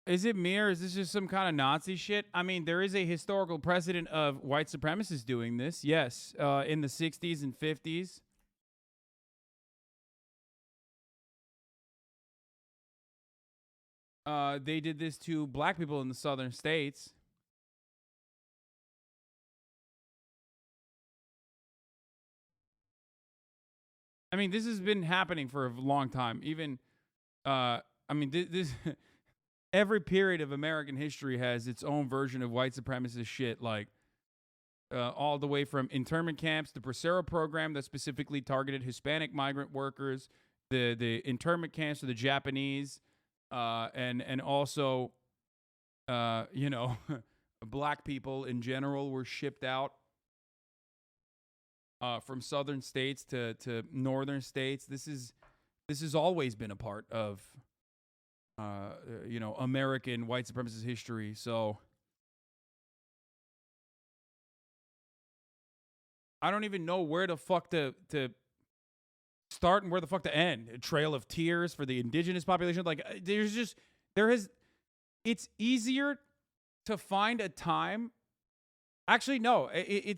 [SPEAKER 1] Is it me or is this just some kind of Nazi shit? I mean, there is a historical precedent of white supremacists doing this. Yes, in the 60s and 50s. They did this to black people in the southern states. I mean, this has been happening for a long time. Even, I mean, this every period of American history has its own version of white supremacist shit, like all the way from internment camps, the Bracero program that specifically targeted Hispanic migrant workers, the internment camps for the Japanese, and also, you know, black people in general were shipped out from southern states to northern states. This has always been a part of you know, American white supremacist history. So I don't even know where the fuck to start and where the fuck to end. A trail of tears for the indigenous population. Like it's easier to find a time. Actually, no, I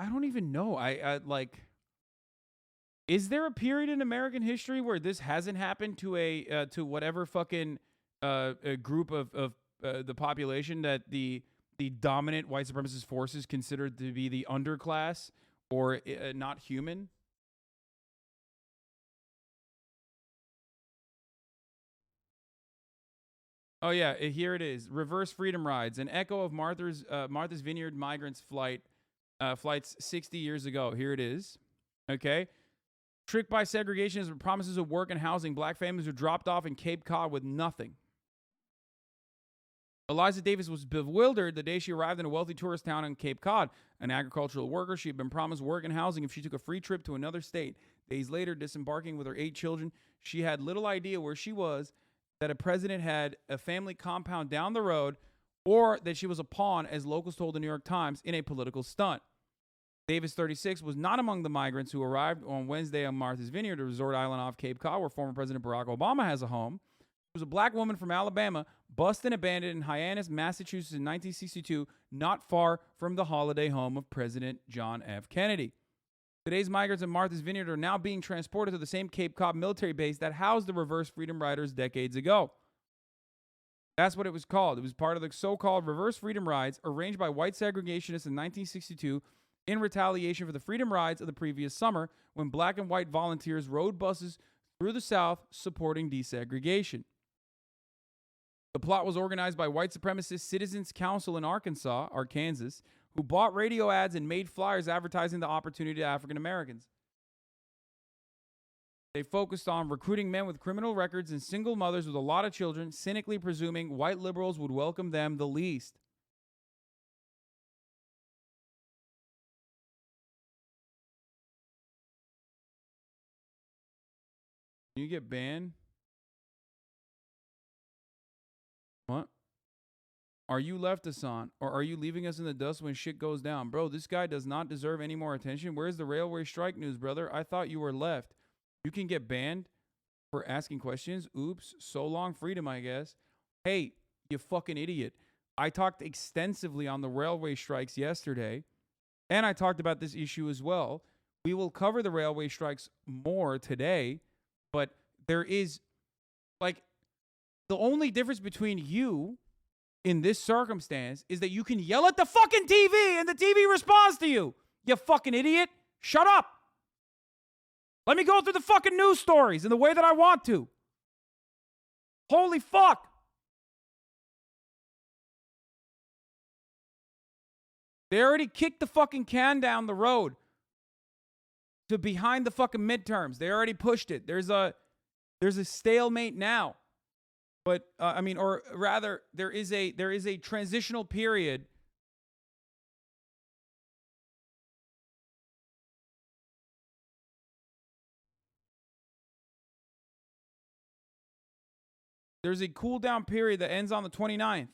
[SPEAKER 1] don't even know. I like, is there a period in American history where this hasn't happened to a to whatever fucking a group of the population that the dominant white supremacist forces considered to be the underclass or not human? Oh yeah, here it is. Reverse freedom rides, an echo of Martha's Vineyard migrants flights 60 years ago. Here it is. Okay. Tricked by segregationism and promises of work and housing, black families were dropped off in Cape Cod with nothing. Eliza Davis was bewildered the day she arrived in a wealthy tourist town in Cape Cod. An agricultural worker, she had been promised work and housing if she took a free trip to another state. Days later, disembarking with her 8 children, she had little idea where she was, that a president had a family compound down the road, or that she was a pawn, as locals told the New York Times, in a political stunt. Davis, 36, was not among the migrants who arrived on Wednesday on Martha's Vineyard, a resort island off Cape Cod, where former President Barack Obama has a home. She was a black woman from Alabama, busted and abandoned in Hyannis, Massachusetts in 1962, not far from the holiday home of President John F. Kennedy. Today's migrants at Martha's Vineyard are now being transported to the same Cape Cod military base that housed the Reverse Freedom Riders decades ago. That's what it was called. It was part of the so-called Reverse Freedom Rides arranged by white segregationists in 1962 in retaliation for the Freedom Rides of the previous summer, when black and white volunteers rode buses through the South supporting desegregation. The plot was organized by white supremacist Citizens Council in Arkansas, who bought radio ads and made flyers advertising the opportunity to African Americans. They focused on recruiting men with criminal records and single mothers with a lot of children, cynically presuming white liberals would welcome them the least. Can you get banned? What? Are you leftist, or are you leaving us in the dust when shit goes down? Bro, this guy does not deserve any more attention. Where's the railway strike news, brother? I thought you were left. You can get banned for asking questions. Oops, so long freedom, I guess. Hey, you fucking idiot. I talked extensively on the railway strikes yesterday, and I talked about this issue as well. We will cover the railway strikes more today, but there is, like, the only difference between you in this circumstance is that you can yell at the fucking TV and the TV responds to you. You fucking idiot. Shut up. Let me go through the fucking news stories in the way that I want to. Holy fuck. They already kicked the fucking can down the road to behind the fucking midterms. They already pushed it. There's a stalemate now. But I mean, or rather, there is a transitional period. There's a cool down period that ends on the 29th.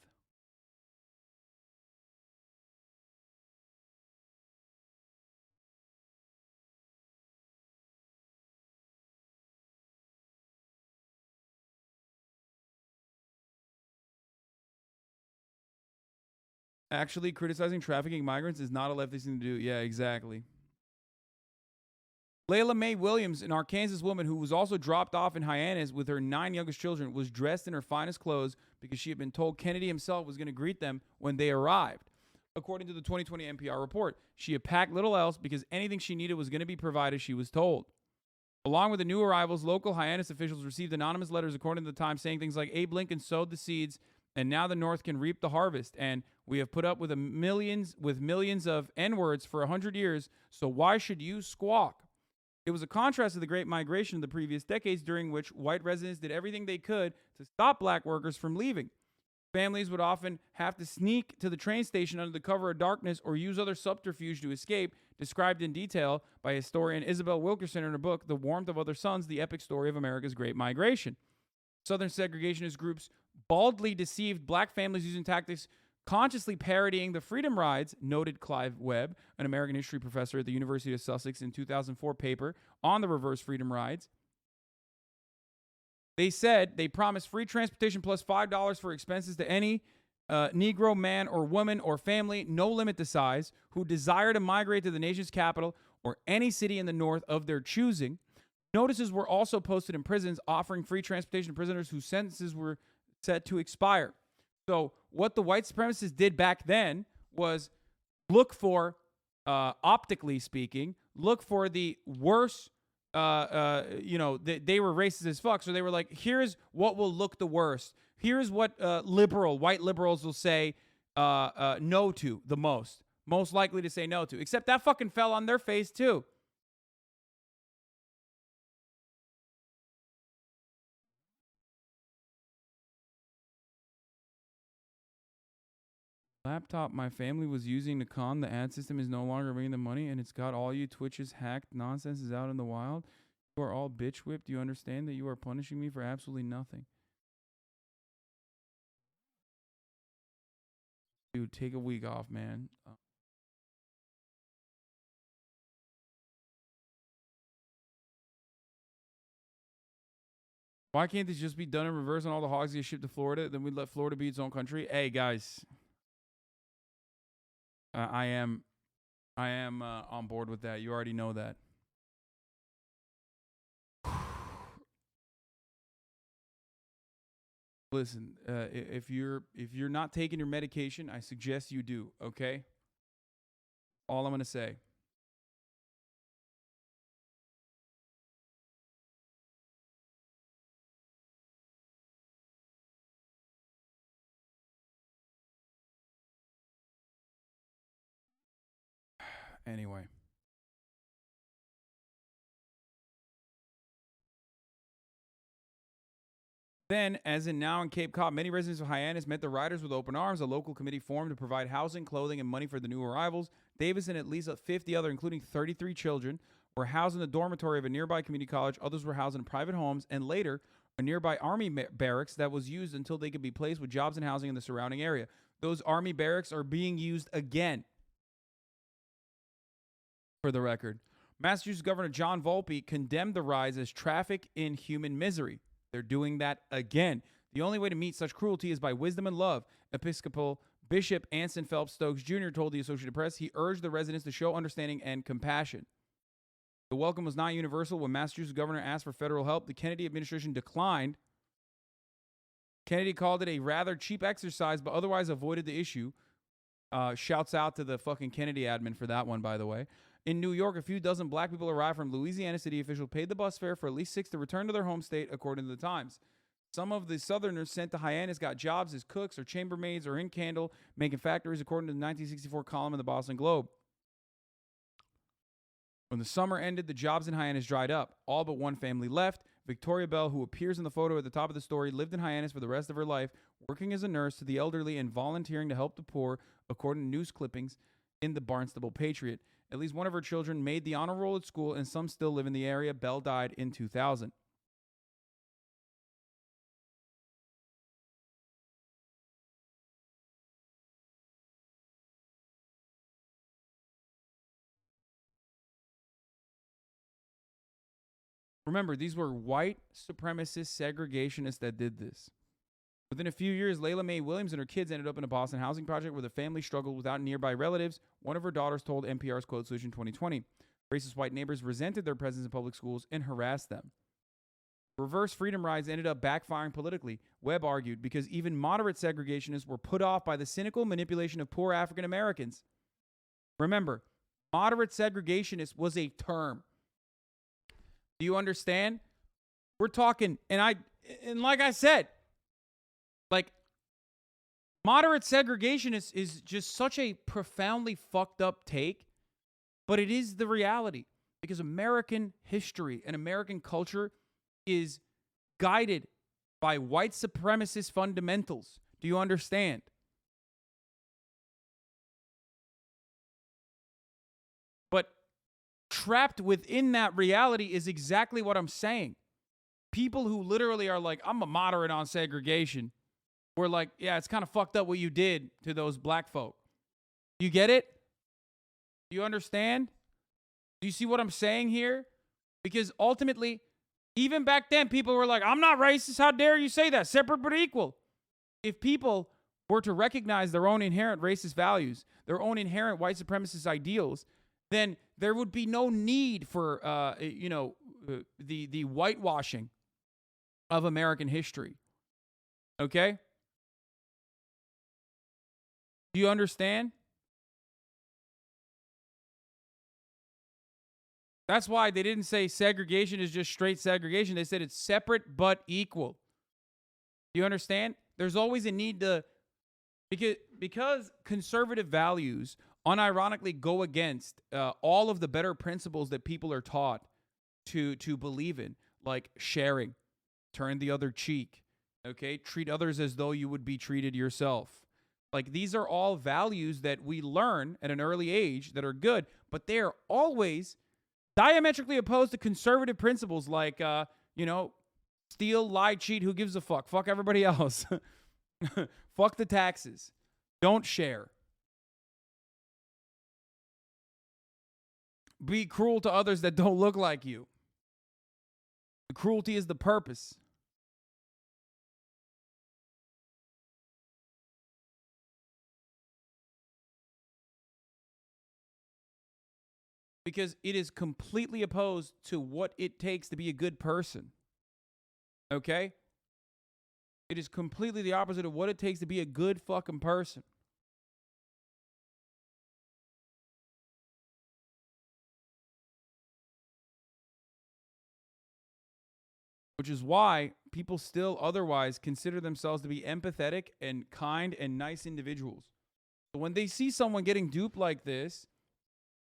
[SPEAKER 1] Actually, criticizing trafficking migrants is not a leftist thing to do. Yeah, exactly. Layla Mae Williams, an Arkansas woman who was also dropped off in Hyannis with her 9 youngest children, was dressed in her finest clothes because she had been told Kennedy himself was going to greet them when they arrived. According to the 2020 NPR report, she had packed little else because anything she needed was going to be provided, she was told. Along with the new arrivals, local Hyannis officials received anonymous letters, according to the Times, saying things like, Abe Lincoln sowed the seeds, and now the North can reap the harvest. And we have put up with millions of N-words for 100 years, so why should you squawk? It was a contrast to the Great Migration of the previous decades, during which white residents did everything they could to stop black workers from leaving. Families would often have to sneak to the train station under the cover of darkness or use other subterfuge to escape, described in detail by historian Isabel Wilkerson in her book, The Warmth of Other Suns, The Epic Story of America's Great Migration. Southern segregationist groups baldly deceived black families using tactics consciously parodying the Freedom Rides, noted Clive Webb, an American history professor at the University of Sussex, in 2004 paper on the Reverse Freedom Rides. They said they promised free transportation plus $5 for expenses to any Negro man or woman or family, no limit to size, who desire to migrate to the nation's capital or any city in the North of their choosing. Notices were also posted in prisons offering free transportation to prisoners whose sentences were set to expire. So what the white supremacists did back then was look for, optically speaking, look for the worst, they were racist as fuck. So they were like, here's what will look the worst. Here's what white liberals will say no to the most likely to say no to. Except that fucking fell on their face too. Laptop my family was using to con the ad system is no longer bringing the money, and it's got all you Twitch's hacked nonsense is out in the wild. You are all bitch whipped. Do you understand that you are punishing me for absolutely nothing? Dude, take a week off, man. Why can't this just be done in reverse and all the hogs get shipped to Florida? Then we let Florida be its own country. Hey, guys. I am on board with that. You already know that. Listen, if you're not taking your medication, I suggest you do, okay? All I'm going to say. Anyway. Then, as in now in Cape Cod, many residents of Hyannis met the riders with open arms. A local committee formed to provide housing, clothing, and money for the new arrivals. Davis and at least 50 other, including 33 children, were housed in the dormitory of a nearby community college. Others were housed in private homes, and later, a nearby Army barracks that was used until they could be placed with jobs and housing in the surrounding area. Those Army barracks are being used again, for the record. Massachusetts Governor John Volpe condemned the rise as traffic in human misery. They're doing that again. The only way to meet such cruelty is by wisdom and love. Episcopal Bishop Anson Phelps Stokes Jr. told the Associated Press he urged the residents to show understanding and compassion. The welcome was not universal. When Massachusetts governor asked for federal help, the Kennedy administration declined. Kennedy called it a rather cheap exercise, but otherwise avoided the issue. Shouts out to the fucking Kennedy admin for that one, by the way. In New York, a few dozen black people arrived from Louisiana. City officials paid the bus fare for at least 6 to return to their home state, according to the Times. Some of the Southerners sent to Hyannis got jobs as cooks or chambermaids or in candle making factories, according to the 1964 column in the Boston Globe. When the summer ended, the jobs in Hyannis dried up. All but one family left. Victoria Bell, who appears in the photo at the top of the story, lived in Hyannis for the rest of her life, working as a nurse to the elderly and volunteering to help the poor, according to news clippings in the Barnstable Patriot. At least one of her children made the honor roll at school, and some still live in the area. Bell died in 2000. Remember, these were white supremacist segregationists that did this. Within a few years, Layla Mae Williams and her kids ended up in a Boston housing project where the family struggled without nearby relatives. One of her daughters told NPR's Code Solution 2020. Racist white neighbors resented their presence in public schools and harassed them. Reverse freedom rides ended up backfiring politically, Webb argued, because even moderate segregationists were put off by the cynical manipulation of poor African Americans. Remember, moderate segregationist was a term. Do you understand? We're talking, and like I said, like, moderate segregation is just such a profoundly fucked up take, but it is the reality, because American history and American culture is guided by white supremacist fundamentals. Do you understand? But trapped within that reality is exactly what I'm saying. People who literally are like, I'm a moderate on segregation. We're like, yeah, it's kind of fucked up what you did to those black folk. You get it? You understand? Do you see what I'm saying here? Because ultimately, even back then, people were like, I'm not racist. How dare you say that? Separate but equal. If people were to recognize their own inherent racist values, their own inherent white supremacist ideals, then there would be no need for, the whitewashing of American history. Okay? Do you understand? That's why they didn't say segregation is just straight segregation. They said it's separate but equal. Do you understand? There's always a need to, because conservative values unironically go against all of the better principles that people are taught to believe in, like sharing, turn the other cheek, okay? Treat others as though you would be treated yourself. Like, these are all values that we learn at an early age that are good, but they are always diametrically opposed to conservative principles like, steal, lie, cheat, who gives a fuck? Fuck everybody else. Fuck the taxes. Don't share. Be cruel to others that don't look like you. The cruelty is the purpose. because it is completely opposed to what it takes to be a good person. Okay? It is completely the opposite of what it takes to be a good fucking person. Which is why people still otherwise consider themselves to be empathetic and kind and nice individuals. So when they see someone getting duped like this,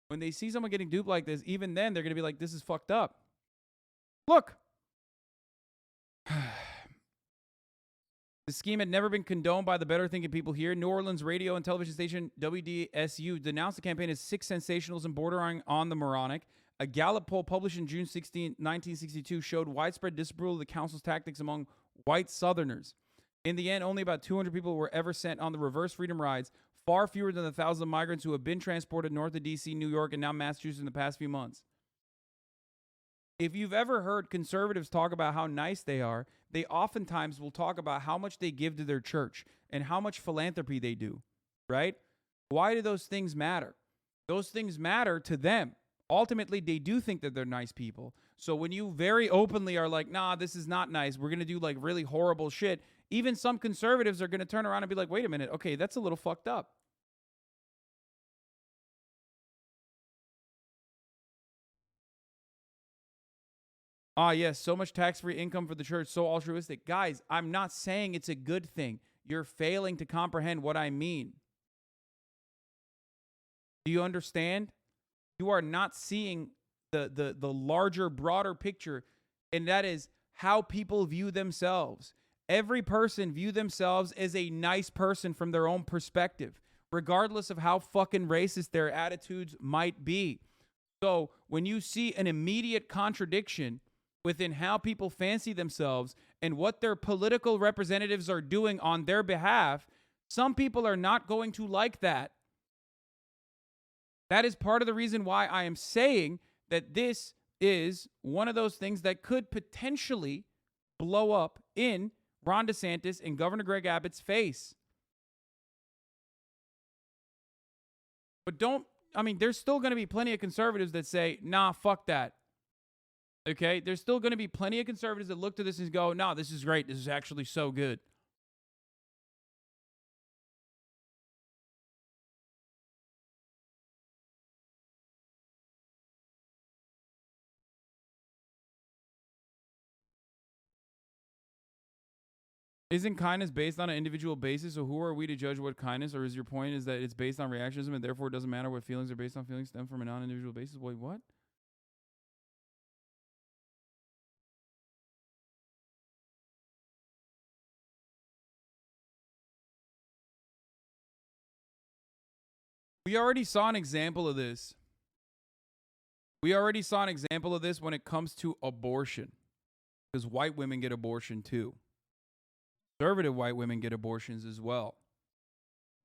[SPEAKER 1] even then they're going to be like, this is fucked up. Look. The scheme had never been condoned by the better thinking people here. New Orleans radio and television station WDSU denounced the campaign as sick sensationalism bordering on the moronic. A Gallup poll published in June 16, 1962 showed widespread disapproval of the council's tactics among white Southerners. In the end, only about 200 people were ever sent on the reverse freedom rides, far fewer than the thousands of migrants who have been transported north of D.C., New York, and now Massachusetts in the past few months. If you've ever heard conservatives talk about how nice they are, they oftentimes will talk about how much they give to their church and how much philanthropy they do, right? Why do those things matter? Those things matter to them. Ultimately, they do think that they're nice people. So when you very openly are like, nah, this is not nice, we're going to do like really horrible shit, even some conservatives are going to turn around and be like, wait a minute, okay, that's a little fucked up. Ah, yes, so much tax-free income for the church, so altruistic. Guys, I'm not saying it's a good thing. You're failing to comprehend what I mean. Do you understand? You are not seeing the larger, broader picture, and that is how people view themselves. Every person view themselves as a nice person from their own perspective, regardless of how fucking racist their attitudes might be. So when you see an immediate contradiction within how people fancy themselves and what their political representatives are doing on their behalf, some people are not going to like that. That is part of the reason why I am saying that this is one of those things that could potentially blow up in Ron DeSantis and Governor Greg Abbott's face. But there's still going to be plenty of conservatives that say, nah, fuck that. Okay? There's still going to be plenty of conservatives that look to this and go, no, this is great. This is actually so good. Isn't kindness based on an individual basis? So who are we to judge what kindness? Or is your point is that it's based on reactionism and therefore it doesn't matter what feelings are based on? Feelings stem from a non-individual basis? Wait, what? We already saw an example of this. We already saw an example of this when it comes to abortion. Because white women get abortion too. Conservative white women get abortions as well.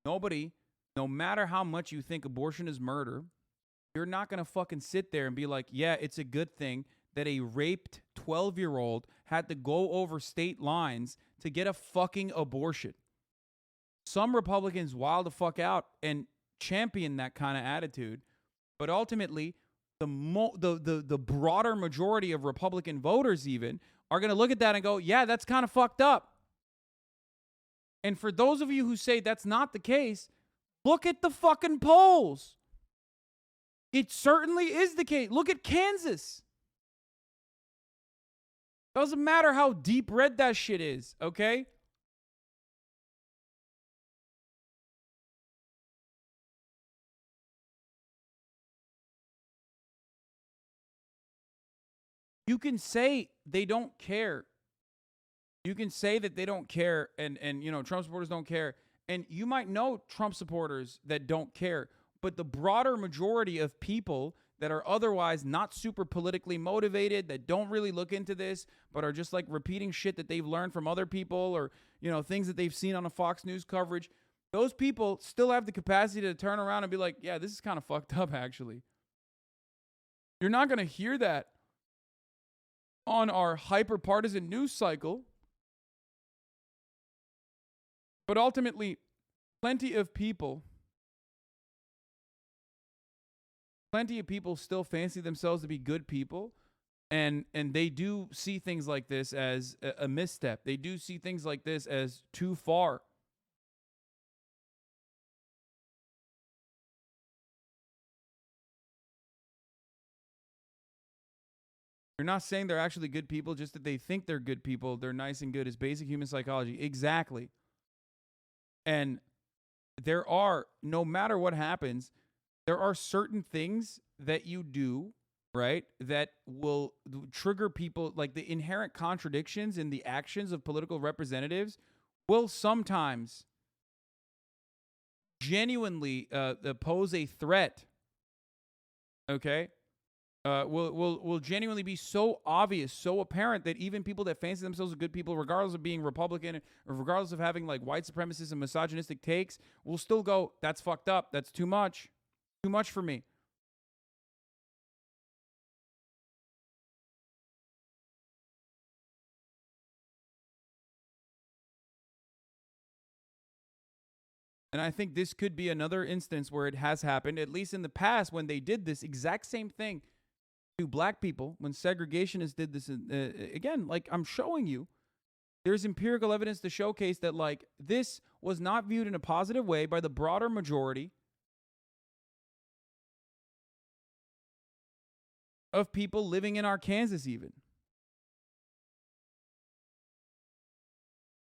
[SPEAKER 1] Nobody, no matter how much you think abortion is murder, you're not going to fucking sit there and be like, yeah, it's a good thing that a raped 12-year-old had to go over state lines to get a fucking abortion. Some Republicans wild the fuck out and champion that kind of attitude, but ultimately, the broader majority of Republican voters even are going to look at that and go, yeah, that's kind of fucked up. And for those of you who say that's not the case, look at the fucking polls. It certainly is the case. Look at Kansas. Doesn't matter how deep red that shit is, okay? You can say they don't care. You can say that they don't care and Trump supporters don't care. And you might know Trump supporters that don't care. But the broader majority of people that are otherwise not super politically motivated, that don't really look into this, but are just like repeating shit that they've learned from other people or, things that they've seen on a Fox News coverage, those people still have the capacity to turn around and be like, yeah, this is kind of fucked up, actually. You're not going to hear that on our hyper-partisan news cycle. But ultimately, plenty of people plenty of people still fancy themselves to be good people, and they do see things like this as a misstep. They do see things like this as too far. You're not saying they're actually good people, just that they think they're good people. They're nice and good. It's basic human psychology. Exactly. And there are, no matter what happens, there are certain things that you do, right, that will trigger people. Like the inherent contradictions in the actions of political representatives will sometimes genuinely pose a threat. Okay? Will genuinely be so obvious, so apparent that even people that fancy themselves as good people, regardless of being Republican or regardless of having like white supremacist and misogynistic takes, will still go, that's fucked up. That's too much for me. And I think this could be another instance where it has happened, at least in the past, when they did this exact same thing to black people, when segregationists did this. Again, like I'm showing you, there's empirical evidence to showcase that like this was not viewed in a positive way by the broader majority of people living in Arkansas even.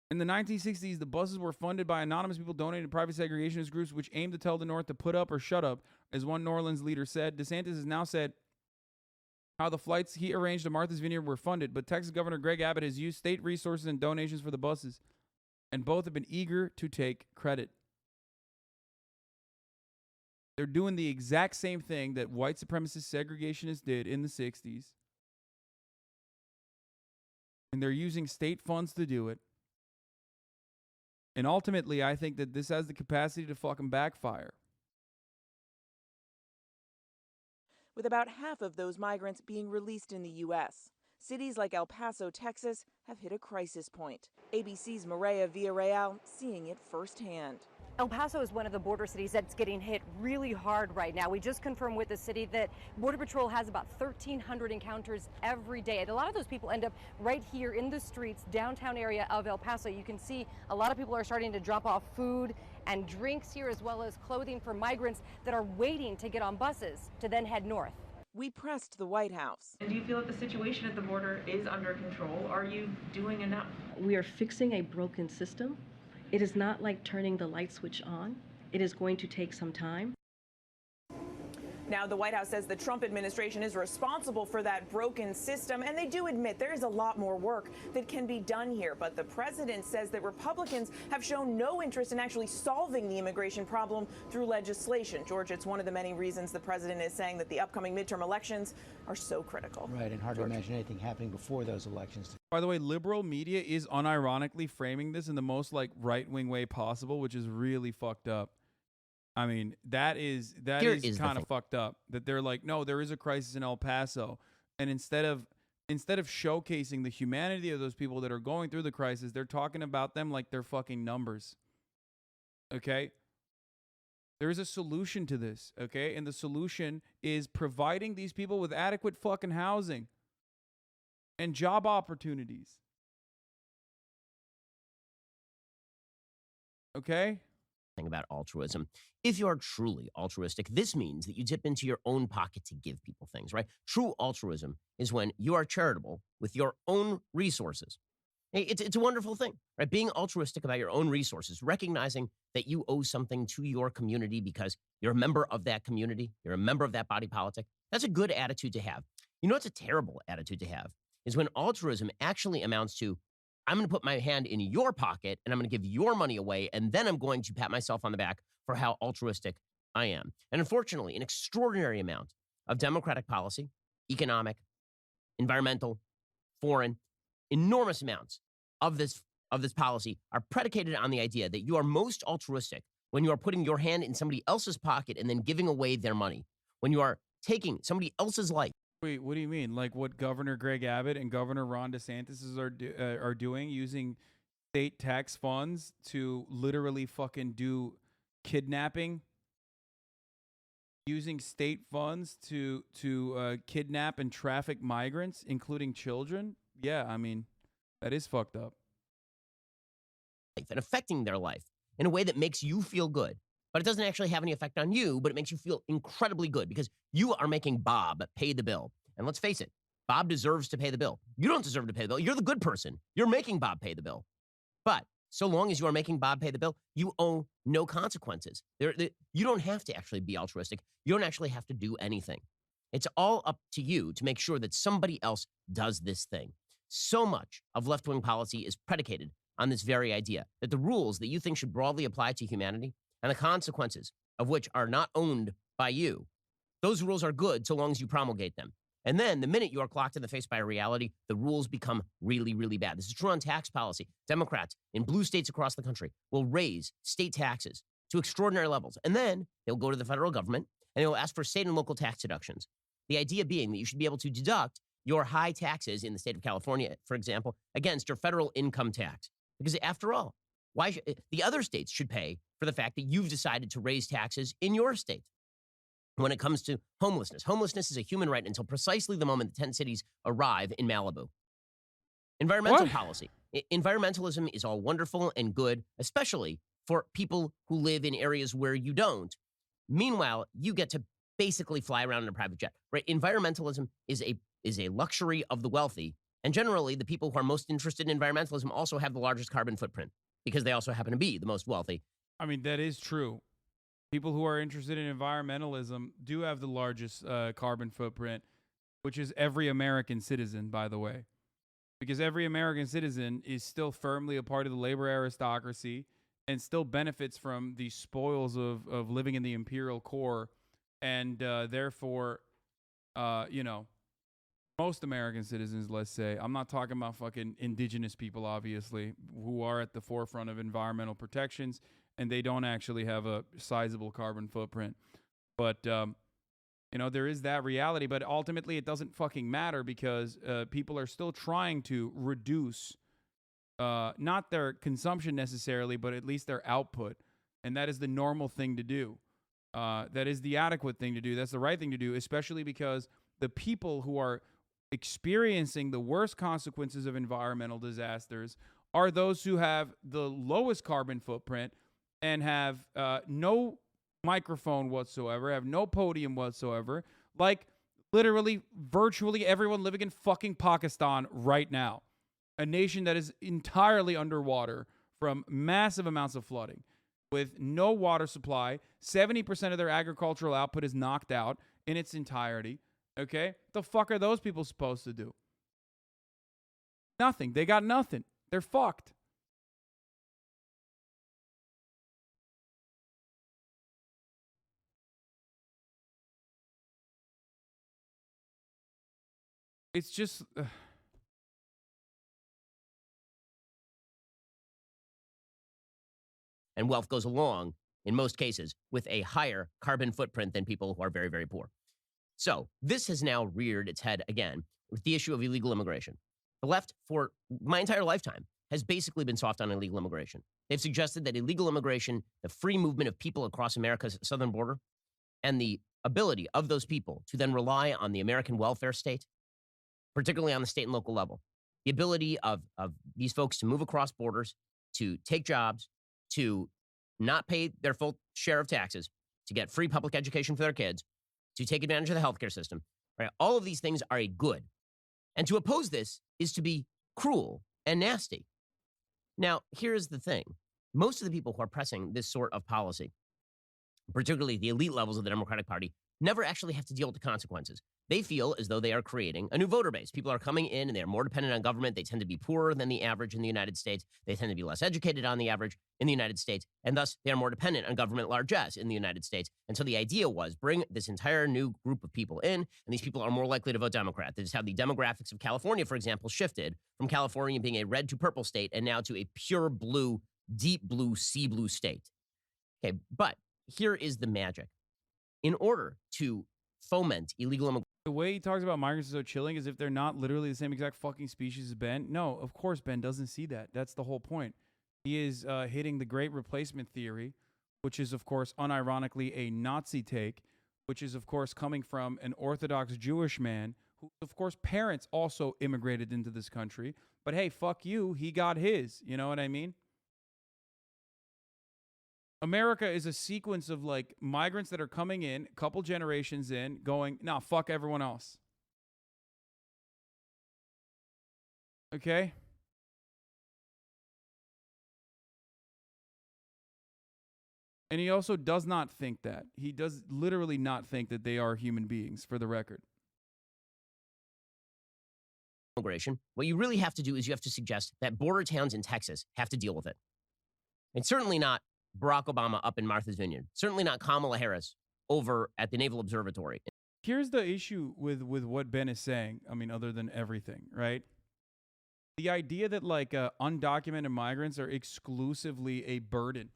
[SPEAKER 1] In the 1960s, the buses were funded by anonymous people donated to private segregationist groups which aimed to tell the North to put up or shut up, as one New Orleans leader said. DeSantis has now said how the flights he arranged to Martha's Vineyard were funded, but Texas Governor Greg Abbott has used state resources and donations for the buses, and both have been eager to take credit. They're doing the exact same thing that white supremacist segregationists did in the 60s, and they're using state funds to do it. And ultimately, I think that this has the capacity to fucking backfire.
[SPEAKER 10] With about half of those migrants being released in the U.S., cities like El Paso, Texas, have hit a crisis point. ABC's Maria Villarreal seeing it firsthand.
[SPEAKER 15] El Paso is one of the border cities that's getting hit really hard right now. We just confirmed with the city that Border Patrol has about 1,300 encounters every day. And a lot of those people end up right here in the streets, downtown area of El Paso. You can see a lot of people are starting to drop off food and drinks here, as well as clothing for migrants that are waiting to get on buses to then head north.
[SPEAKER 10] We pressed the White House.
[SPEAKER 16] Do you feel that the situation at the border is under control? Are you doing enough?
[SPEAKER 17] We are fixing a broken system. It is not like turning the light switch on. It is going to take some time.
[SPEAKER 10] Now, the White House says the Trump administration is responsible for that broken system, and they do admit there is a lot more work that can be done here. But the president says that Republicans have shown no interest in actually solving the immigration problem through legislation. George, it's one of the many reasons the president is saying that the upcoming midterm elections are so critical.
[SPEAKER 2] Right, and hard to imagine anything happening before those elections.
[SPEAKER 1] By the way, liberal media is unironically framing this in the most like right-wing way possible, which is really fucked up. I mean, that is kind of fucked up. That they're like, no, there is a crisis in El Paso, and instead of showcasing the humanity of those people that are going through the crisis, they're talking about them like they're fucking numbers. Okay? There is a solution to this, okay? And the solution is providing these people with adequate fucking housing and job opportunities. Okay?
[SPEAKER 18] Thing about altruism. If you are truly altruistic, this means that you dip into your own pocket to give people things, right? True altruism is when you are charitable with your own resources. It's a wonderful thing, right? Being altruistic about your own resources, recognizing that you owe something to your community because you're a member of that community, you're a member of that body politic. That's a good attitude to have. You know what's a terrible attitude to have is when altruism actually amounts to, I'm going to put my hand in your pocket and I'm going to give your money away, and then I'm going to pat myself on the back for how altruistic I am. And unfortunately, an extraordinary amount of democratic policy, economic, environmental, foreign, enormous amounts of this policy are predicated on the idea that you are most altruistic when you are putting your hand in somebody else's pocket and then giving away their money, when you are taking somebody else's life.
[SPEAKER 1] Wait, what do you mean? Like what Governor Greg Abbott and Governor Ron DeSantis are doing, using state tax funds to literally fucking do kidnapping using state funds to kidnap and traffic migrants, including children. Yeah, I mean, that is fucked up.
[SPEAKER 18] And affecting their life in a way that makes you feel good. But it doesn't actually have any effect on you, but it makes you feel incredibly good because you are making Bob pay the bill. And let's face it, Bob deserves to pay the bill. You don't deserve to pay the bill. You're the good person. You're making Bob pay the bill. But so long as you are making Bob pay the bill, you owe no consequences. You don't have to actually be altruistic. You don't actually have to do anything. It's all up to you to make sure that somebody else does this thing. So much of left-wing policy is predicated on this very idea that the rules that you think should broadly apply to humanity and the consequences of which are not owned by you, those rules are good so long as you promulgate them. And then the minute you are clocked in the face by a reality, the rules become really, really bad. This is true on tax policy. Democrats in blue states across the country will raise state taxes to extraordinary levels. And then they'll go to the federal government and they will ask for state and local tax deductions. The idea being that you should be able to deduct your high taxes in the state of California, for example, against your federal income tax. Because after all, the other states should pay for the fact that you've decided to raise taxes in your state. When it comes to homelessness, homelessness is a human right until precisely the moment the tent cities arrive in Malibu. Environmental policy. Environmentalism is all wonderful and good, especially for people who live in areas where you don't. Meanwhile, you get to basically fly around in a private jet, right? Environmentalism is a luxury of the wealthy. And generally, the people who are most interested in environmentalism also have the largest carbon footprint because they also happen to be the most wealthy.
[SPEAKER 1] I mean, that is true. People who are interested in environmentalism do have the largest carbon footprint, which is every American citizen, by the way. Because every American citizen is still firmly a part of the labor aristocracy and still benefits from the spoils of living in the imperial core. And therefore, most American citizens, let's say, I'm not talking about fucking indigenous people, obviously, who are at the forefront of environmental protections, and they don't actually have a sizable carbon footprint. But, there is that reality, but ultimately it doesn't fucking matter because people are still trying to reduce not their consumption necessarily, but at least their output. And that is the normal thing to do. That is the adequate thing to do. That's the right thing to do, especially because the people who are experiencing the worst consequences of environmental disasters are those who have the lowest carbon footprint and have no microphone whatsoever, have no podium whatsoever, like literally virtually everyone living in fucking Pakistan right now, a nation that is entirely underwater from massive amounts of flooding with no water supply. 70% of their agricultural output is knocked out in its entirety. Okay? The fuck are those people supposed to do? Nothing. They got nothing. They're fucked. It's just...
[SPEAKER 18] And wealth goes along, in most cases, with a higher carbon footprint than people who are very, very poor. So this has now reared its head again with the issue of illegal immigration. The left, for my entire lifetime, has basically been soft on illegal immigration. They've suggested that illegal immigration, the free movement of people across America's southern border, and the ability of those people to then rely on the American welfare state, particularly on the state and local level, the ability of these folks to move across borders, to take jobs, to not pay their full share of taxes, to get free public education for their kids, to take advantage of the healthcare system, right? All of these things are a good. And to oppose this is to be cruel and nasty. Now, here's the thing. Most of the people who are pressing this sort of policy, particularly the elite levels of the Democratic Party, never actually have to deal with the consequences. They feel as though they are creating a new voter base. People are coming in and they're more dependent on government. They tend to be poorer than the average in the United States. They tend to be less educated on the average in the United States. And thus, they are more dependent on government largesse in the United States. And so the idea was bring this entire new group of people in, and these people are more likely to vote Democrat. That is how the demographics of California, for example, shifted from California being a red to purple state and now to a pure blue, deep blue, sea blue state. Okay, but here is the magic. In order to foment illegal immigration,
[SPEAKER 1] the way he talks about migrants is so chilling as if they're not literally the same exact fucking species as Ben. No, of course Ben doesn't see that. That's the whole point. He is hitting the great replacement theory, which is, of course, unironically a Nazi take, which is, of course, coming from an Orthodox Jewish man who, of course, parents also immigrated into this country. But hey, fuck you, he got his. You know what I mean? America is a sequence of like migrants that are coming in, a couple generations in, going, nah, fuck everyone else. Okay? And he also does not think that. He does literally not think that they are human beings, for the record.
[SPEAKER 18] Immigration, what you really have to do is you have to suggest that border towns in Texas have to deal with it. And certainly not Barack Obama up in Martha's Vineyard. Certainly not Kamala Harris over at the Naval Observatory.
[SPEAKER 1] Here's the issue with what Ben is saying. I mean, other than everything, right? The idea that like undocumented migrants are exclusively a burden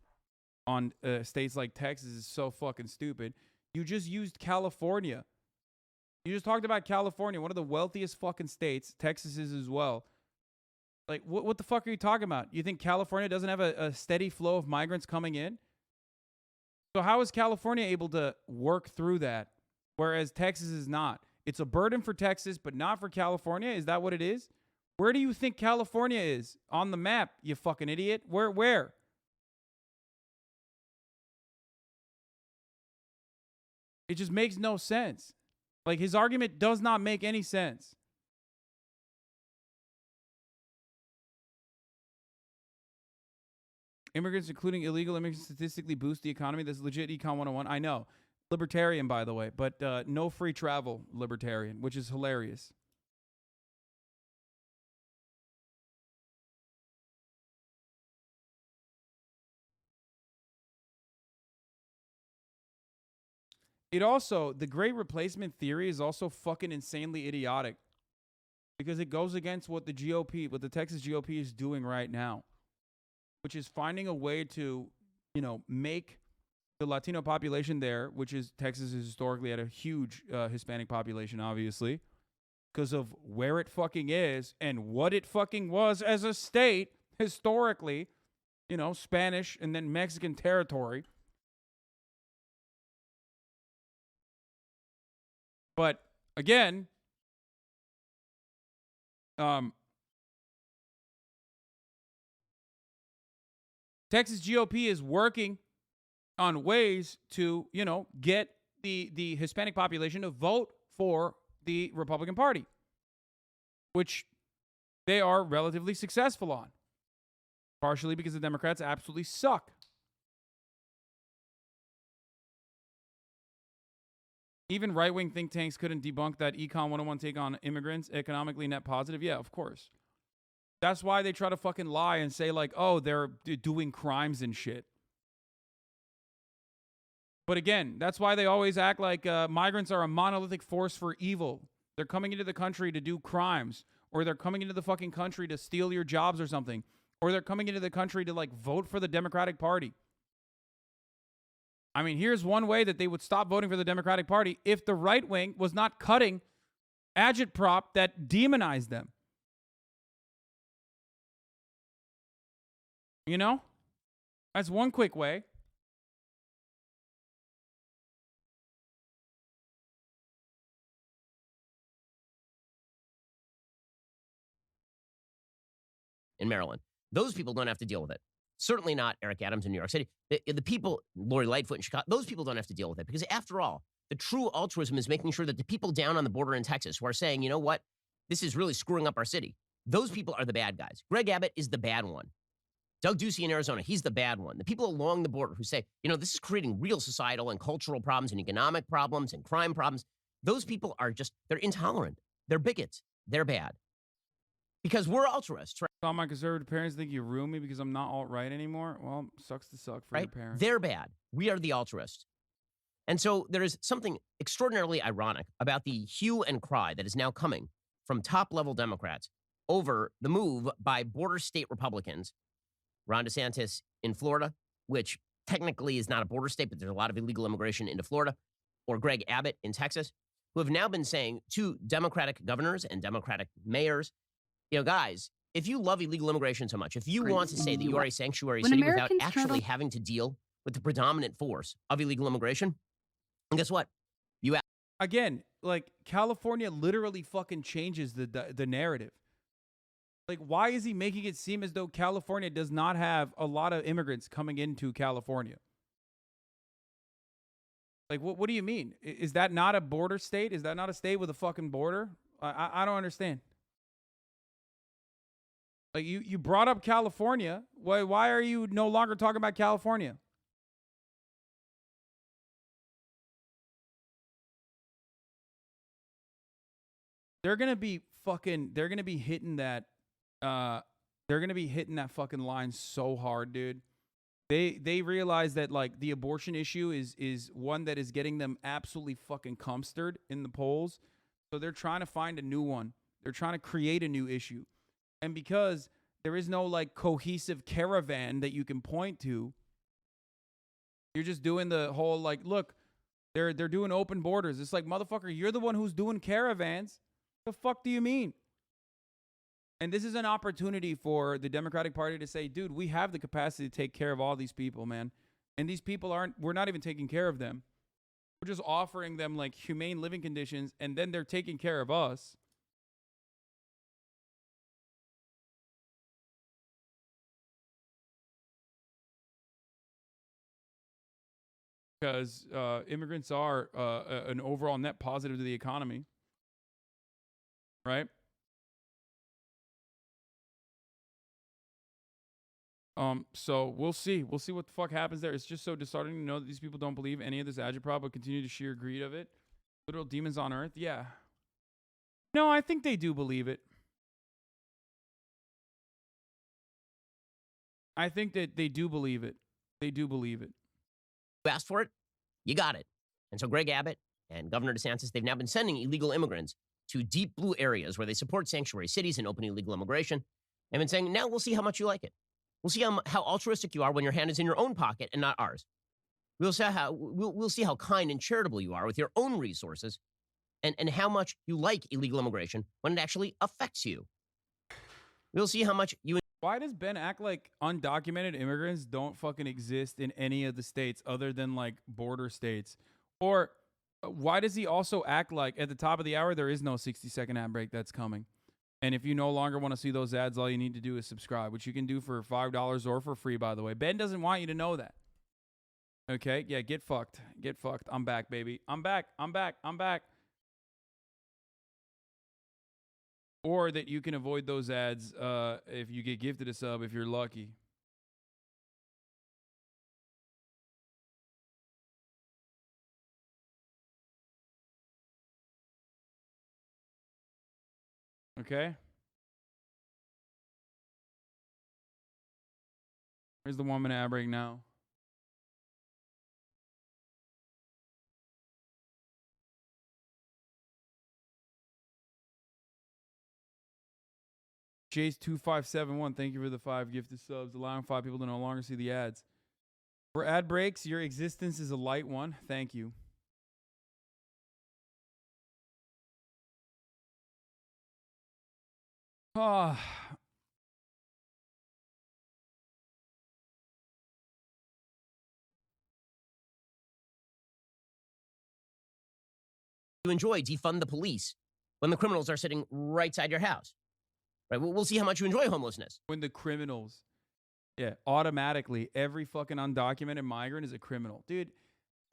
[SPEAKER 1] on states like Texas is so fucking stupid. You just used California. You just talked about California, one of the wealthiest fucking states. Texas is as well. Like, what the fuck are you talking about? You think California doesn't have a steady flow of migrants coming in? So how is California able to work through that, whereas Texas is not? It's a burden for Texas, but not for California? Is that what it is? Where do you think California is on the map, you fucking idiot? Where? It just makes no sense. Like, his argument does not make any sense. Immigrants, including illegal immigrants, statistically boost the economy. That's legit Econ 101. I know. Libertarian, by the way, but no free travel libertarian, which is hilarious. It also, the great replacement theory is also fucking insanely idiotic because it goes against what the GOP, what the Texas GOP is doing right now, which is finding a way to, you know, make the Latino population there, which is Texas is historically at a huge Hispanic population, obviously, because of where it fucking is and what it fucking was as a state historically, you know, Spanish and then Mexican territory. But again, Texas GOP is working on ways to, you know, get the Hispanic population to vote for the Republican Party, which they are relatively successful on, partially because the Democrats absolutely suck. Even right-wing think tanks couldn't debunk that Econ 101 take on immigrants, economically net positive. Yeah, of course. That's why they try to fucking lie and say like, oh, they're doing crimes and shit. But again, that's why they always act like migrants are a monolithic force for evil. They're coming into the country to do crimes, or they're coming into the fucking country to steal your jobs or something, or they're coming into the country to like vote for the Democratic Party. I mean, here's one way that they would stop voting for the Democratic Party if the right wing was not cutting agitprop that demonized them. You know? That's one quick way.
[SPEAKER 18] In Maryland. Those people don't have to deal with it. Certainly not Eric Adams in New York City. The people, Lori Lightfoot in Chicago, those people don't have to deal with it because after all, the true altruism is making sure that the people down on the border in Texas who are saying, you know what, this is really screwing up our city. Those people are the bad guys. Greg Abbott is the bad one. Doug Ducey in Arizona, he's the bad one. The people along the border who say, you know, this is creating real societal and cultural problems and economic problems and crime problems. Those people are just, they're intolerant. They're bigots. They're bad. Because we're altruists, right?
[SPEAKER 1] All my conservative parents think you ruined me because I'm not alt-right anymore. Well, sucks to suck for
[SPEAKER 18] right?
[SPEAKER 1] your parents.
[SPEAKER 18] They're bad. We are the altruists. And so there is something extraordinarily ironic about the hue and cry that is now coming from top-level Democrats over the move by border state Republicans, Ron DeSantis in Florida, which technically is not a border state, but there's a lot of illegal immigration into Florida, or Greg Abbott in Texas, who have now been saying to Democratic governors and Democratic mayors, you know, guys, if you love illegal immigration so much, if you want to say that you are a sanctuary city without actually having to deal with the predominant force of illegal immigration, and guess what?
[SPEAKER 1] again, like California literally fucking changes the narrative. Like, why is he making it seem as though California does not have a lot of immigrants coming into California? Like, what do you mean? Is that not a border state? Is that not a state with a fucking border? I don't understand. Like, you brought up California. Why are you no longer talking about California? They're gonna be hitting that fucking line so hard, dude. They realize that like the abortion issue is one that is getting them absolutely fucking cumstered in the polls. So they're trying to find a new one. They're trying to create a new issue. And because there is no like cohesive caravan that you can point to, you're just doing the whole like, look, they're doing open borders. It's like, motherfucker, you're the one who's doing caravans. The fuck do you mean? And this is an opportunity for the Democratic Party to say, dude, we have the capacity to take care of all these people, man. And these people we're not even taking care of them. We're just offering them like humane living conditions, and then they're taking care of us. Because immigrants are an overall net positive to the economy. Right? So we'll see. We'll see what the fuck happens there. It's just so disheartening to know that these people don't believe any of this agitprop, but continue to sheer greed of it. Literal demons on earth. Yeah. No, I think they do believe it. I think that they do believe it. They do believe it.
[SPEAKER 18] You asked for it, you got it. And so Greg Abbott and Governor DeSantis, they've now been sending illegal immigrants to deep blue areas where they support sanctuary cities and open illegal immigration. They've been saying, now we'll see how much you like it. We'll see how altruistic you are when your hand is in your own pocket and not ours. We'll see how kind and charitable you are with your own resources and how much you like illegal immigration when it actually affects you. We'll see how much you...
[SPEAKER 1] Why does Ben act like undocumented immigrants don't fucking exist in any of the states other than like border states? Or why does he also act like at the top of the hour there is no 60-second ad break that's coming? And if you no longer want to see those ads, all you need to do is subscribe, which you can do for $5 or for free, by the way. Ben doesn't want you to know that. Okay? Yeah, get fucked. Get fucked. I'm back, baby. I'm back. I'm back. I'm back. Or that you can avoid those ads if you get gifted a sub if you're lucky. Okay? Here's the 1 minute ad break now. Jace2571, thank you for the 5 gifted subs, allowing 5 people to no longer see the ads. For ad breaks, your existence is a light one. Thank you. Ah.
[SPEAKER 18] You enjoy defund the police when the criminals are sitting right side your house. Right? We'll see how much you enjoy homelessness.
[SPEAKER 1] When the criminals, yeah, automatically, every fucking undocumented migrant is a criminal. Dude,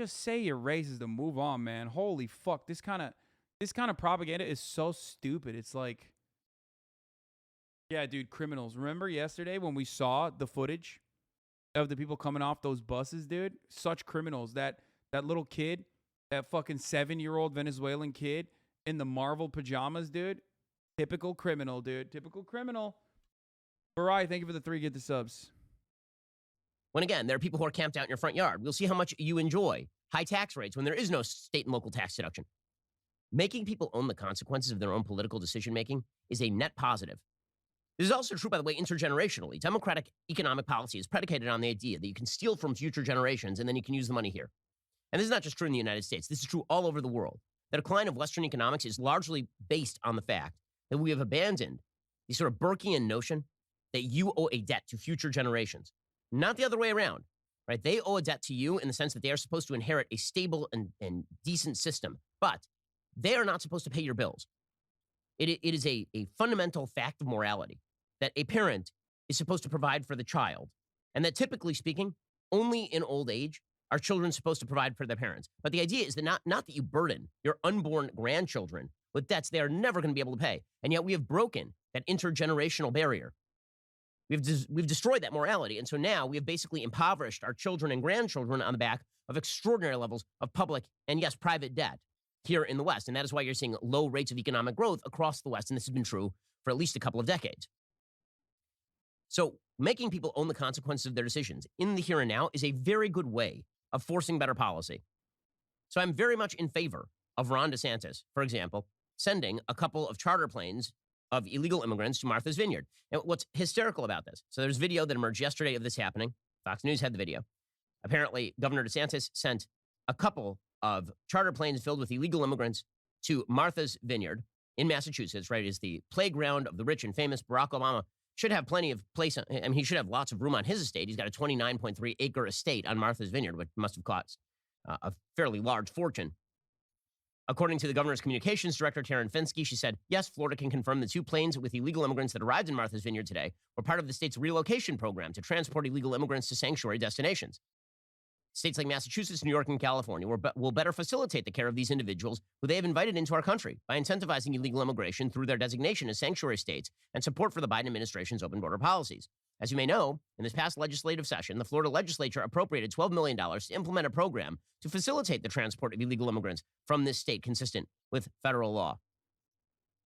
[SPEAKER 1] just say you're racist and move on, man. Holy fuck. This kind of propaganda is so stupid. It's like, yeah, dude, criminals. Remember yesterday when we saw the footage of the people coming off those buses, dude? Such criminals. That little kid, that fucking 7-year-old Venezuelan kid in the Marvel pajamas, dude. Typical criminal, dude. Typical criminal. Barai, thank you for the 3 get the subs.
[SPEAKER 18] When again, there are people who are camped out in your front yard. We'll see how much you enjoy high tax rates when there is no state and local tax deduction. Making people own the consequences of their own political decision-making is a net positive. This is also true, by the way, intergenerationally. Democratic economic policy is predicated on the idea that you can steal from future generations and then you can use the money here. And this is not just true in the United States. This is true all over the world. The decline of Western economics is largely based on the fact that we have abandoned the sort of Burkean notion that you owe a debt to future generations. Not the other way around, right? They owe a debt to you in the sense that they are supposed to inherit a stable and decent system. But They are not supposed to pay your bills. It is a fundamental fact of morality that a parent is supposed to provide for the child, and that typically speaking, only in old age are children supposed to provide for their parents. But the idea is that not that you burden your unborn grandchildren with debts they are never going to be able to pay. And yet we have broken that intergenerational barrier. We've destroyed that morality. And so now we have basically impoverished our children and grandchildren on the back of extraordinary levels of public and, yes, private debt here in the West. And that is why you're seeing low rates of economic growth across the West. And this has been true for at least a couple of decades. So making people own the consequences of their decisions in the here and now is a very good way of forcing better policy. So I'm very much in favor of Ron DeSantis, for example, sending a couple of charter planes of illegal immigrants to Martha's Vineyard. And what's hysterical about this? So there's video that emerged yesterday of this happening. Fox News had the video. Apparently, Governor DeSantis sent a couple of charter planes filled with illegal immigrants to Martha's Vineyard in Massachusetts, right? Is the playground of the rich and famous. Barack Obama should have plenty of place. I mean, he should have lots of room on his estate. He's got a 29.3 acre estate on Martha's Vineyard, which must have cost a fairly large fortune. According to the governor's communications director, Taryn Finsky, she said, yes, Florida can confirm the 2 planes with illegal immigrants that arrived in Martha's Vineyard today were part of the state's relocation program to transport illegal immigrants to sanctuary destinations. States like Massachusetts, New York, and California will better facilitate the care of these individuals who they have invited into our country by incentivizing illegal immigration through their designation as sanctuary states and support for the Biden administration's open border policies. As you may know, in this past legislative session, the Florida legislature appropriated $12 million to implement a program to facilitate the transport of illegal immigrants from this state consistent with federal law.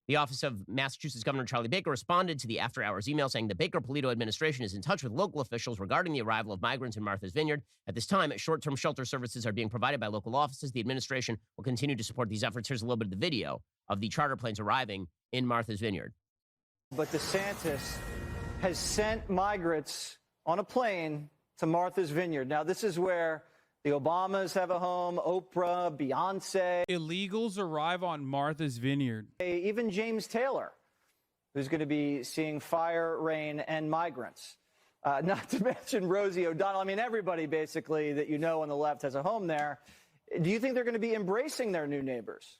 [SPEAKER 18] The office of Massachusetts Governor Charlie Baker responded to the after-hours email saying the Baker-Polito administration is in touch with local officials regarding the arrival of migrants in Martha's Vineyard. At this time, short-term shelter services are being provided by local offices. The administration will continue to support these efforts. Here's a little bit of the video of the charter planes arriving in Martha's Vineyard.
[SPEAKER 19] But DeSantis has sent migrants on a plane to Martha's Vineyard. Now, this is where the Obamas have a home, Oprah, Beyonce.
[SPEAKER 1] Illegals arrive on Martha's Vineyard.
[SPEAKER 19] Even James Taylor, who's going to be seeing fire, rain, and migrants. Not to mention Rosie O'Donnell. I mean, everybody basically that you know on the left has a home there. Do you think they're going to be embracing their new neighbors?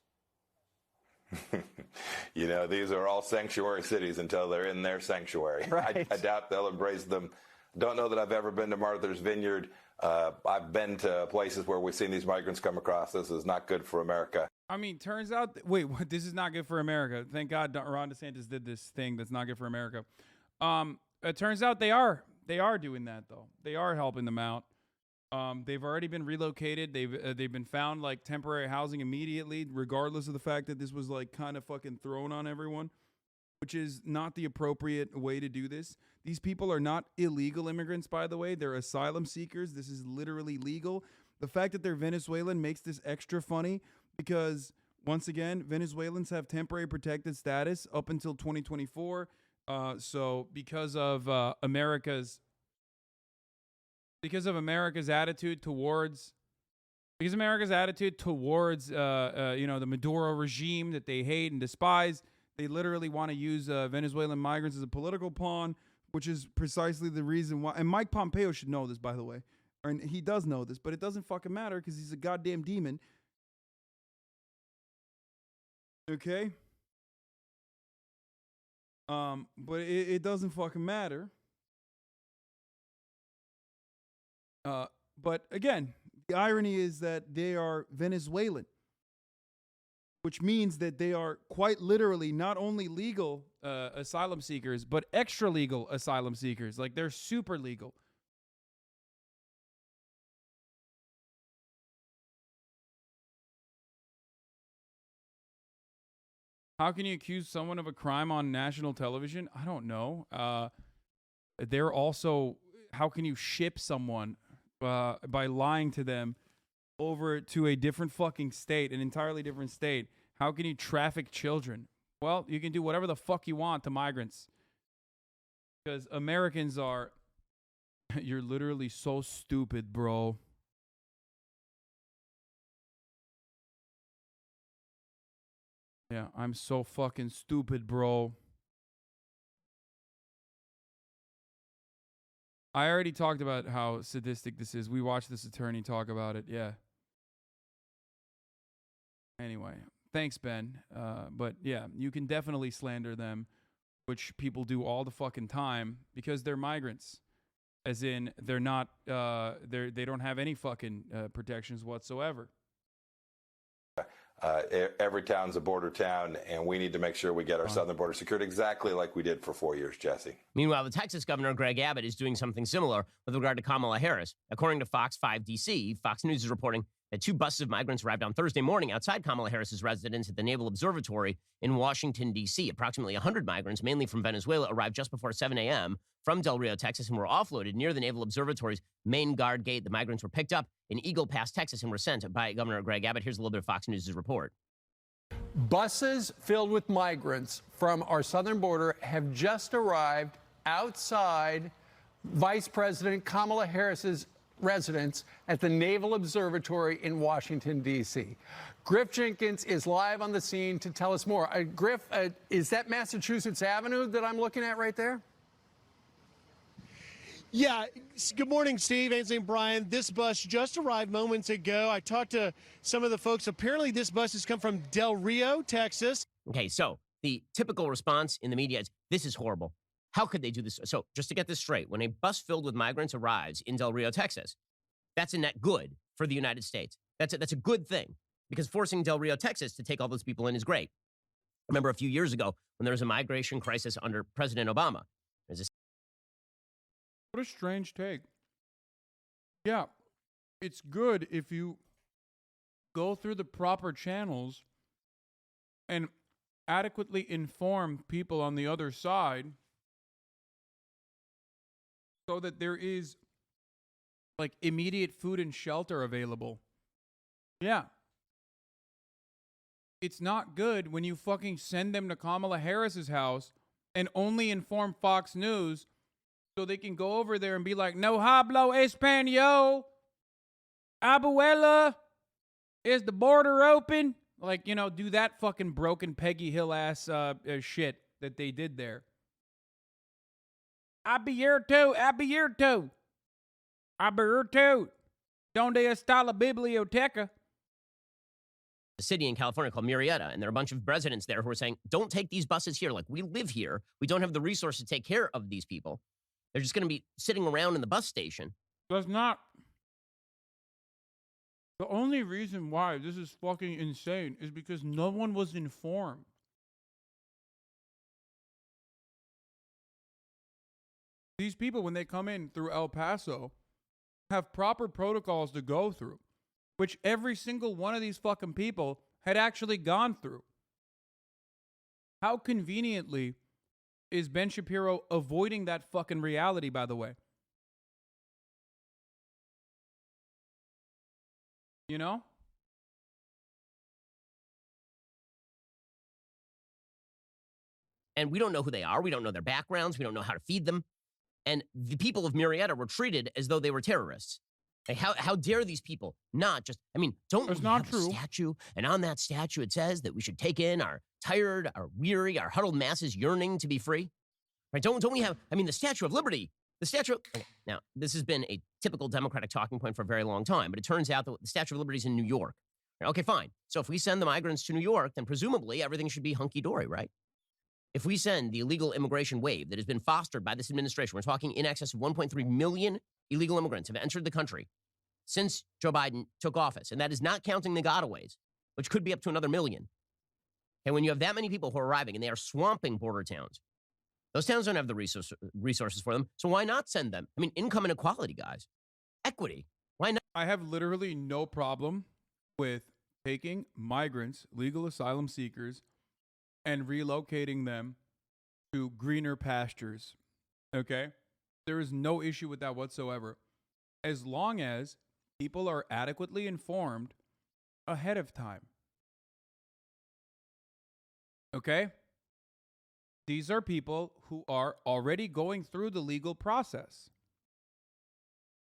[SPEAKER 20] You know, these are all sanctuary cities until they're in their sanctuary.
[SPEAKER 19] Right.
[SPEAKER 20] I doubt they'll embrace them. Don't know that I've ever been to Martha's Vineyard. I've been to places where we've seen these migrants come across. This is not good for America.
[SPEAKER 1] I mean, turns out, wait, what, this is not good for America. Thank God Ron DeSantis did this thing that's not good for America. It turns out they are doing that, though. They are helping them out. They've already been relocated. They've been found like temporary housing immediately, regardless of the fact that this was like kind of fucking thrown on everyone, which is not the appropriate way to do this. These people are not illegal immigrants, by the way. They're asylum seekers. This is literally legal. The fact that they're Venezuelan makes this extra funny because, once again, Venezuelans have temporary protected status up until 2024. So because of America's attitude towards the Maduro regime that they hate and despise, they literally want to use Venezuelan migrants as a political pawn, which is precisely the reason why. And Mike Pompeo should know this, by the way. And he does know this, but it doesn't fucking matter because he's a goddamn demon. Okay? But it doesn't fucking matter. But again, the irony is that they are Venezuelan, which means that they are quite literally not only legal asylum seekers, but extra legal asylum seekers. Like, they're super legal. How can you accuse someone of a crime on national television? I don't know. They're also, how can you ship someone by lying to them over to a different fucking state, an entirely different state? How can you traffic children? Well, you can do whatever the fuck you want to migrants. Because Americans are, you're literally so stupid, bro. Yeah, I'm so fucking stupid, bro. I already talked about how sadistic this is. We watched this attorney talk about it. Yeah. Anyway, Thanks, Ben. But yeah, you can definitely slander them, which people do all the fucking time because they're migrants. As in, they're not, they don't have any fucking protections whatsoever.
[SPEAKER 20] Every town's a border town, and we need to make sure we get our southern border secured exactly like we did for 4 years, Jesse.
[SPEAKER 18] Meanwhile, the Texas governor, Greg Abbott, is doing something similar with regard to Kamala Harris. According to Fox 5 DC, Fox News is reporting that 2 buses of migrants arrived on Thursday morning outside Kamala Harris's residence at the Naval Observatory in Washington, D.C. Approximately 100 migrants, mainly from Venezuela, arrived just before 7 a.m. from Del Rio, Texas, and were offloaded near the Naval Observatory's main guard gate. The migrants were picked up in Eagle Pass, Texas, and were sent by Governor Greg Abbott. Here's a little bit of Fox News' report.
[SPEAKER 21] Buses filled with migrants from our southern border have just arrived outside Vice President Kamala Harris's residence at the Naval Observatory in Washington, D.C. Griff Jenkins is live on the scene to tell us more. Griff, is that Massachusetts Avenue that I'm looking at right there?
[SPEAKER 22] Yeah, good morning, Steve, Ainsley, and Brian. This bus just arrived moments ago. I talked to some of the folks. Apparently, this bus has come from Del Rio, Texas.
[SPEAKER 18] Okay, so the typical response in the media is, this is horrible. How could they do this? So just to get this straight, when a bus filled with migrants arrives in Del Rio, Texas, that's a net good for the United States. That's a good thing, because forcing Del Rio, Texas to take all those people in is great. Remember a few years ago when there was a migration crisis under President Obama.
[SPEAKER 1] What a strange take. Yeah, it's good if you go through the proper channels and adequately inform people on the other side so that there is like immediate food and shelter available. Yeah. It's not good when you fucking send them to Kamala Harris's house and only inform Fox News so they can go over there and be like, no hablo español. Abuela, is the border open? Like, you know, do that fucking broken Peggy Hill ass shit that they did there. Abierto. Donde está la biblioteca?
[SPEAKER 18] A city in California called Murrieta, and there are a bunch of residents there who are saying, don't take these buses here. Like, we live here. We don't have the resources to take care of these people. They're just going to be sitting around in the bus station.
[SPEAKER 1] That's not. The only reason why this is fucking insane is because no one was informed. These people, when they come in through El Paso, have proper protocols to go through, which every single one of these fucking people had actually gone through. How conveniently is Ben Shapiro avoiding that fucking reality, by the way? You know?
[SPEAKER 18] And we don't know who they are. We don't know their backgrounds. We don't know how to feed them. And the people of Murrieta were treated as though they were terrorists. Like, how dare these people not just, I mean, don't we have a statue? And on that statue, it says that we should take in our tired, our weary, our huddled masses yearning to be free. Right? Don't we have, I mean, the Statue of Liberty, the Statue of, okay, now, this has been a typical Democratic talking point for a very long time, but it turns out that the Statue of Liberty is in New York. Right? Okay, fine. So if we send the migrants to New York, then presumably everything should be hunky-dory, right? If we send the illegal immigration wave that has been fostered by this administration, we're talking in excess of 1.3 million illegal immigrants have entered the country since Joe Biden took office. And that is not counting the gotaways, which could be up to another million. And when you have that many people who are arriving and they are swamping border towns, those towns don't have the resources for them. So why not send them? I mean, income inequality, guys. Equity. Why not?
[SPEAKER 1] I have literally no problem with taking migrants, legal asylum seekers, and relocating them to greener pastures. Okay? There is no issue with that whatsoever. As long as people are adequately informed ahead of time. Okay? These are people who are already going through the legal process.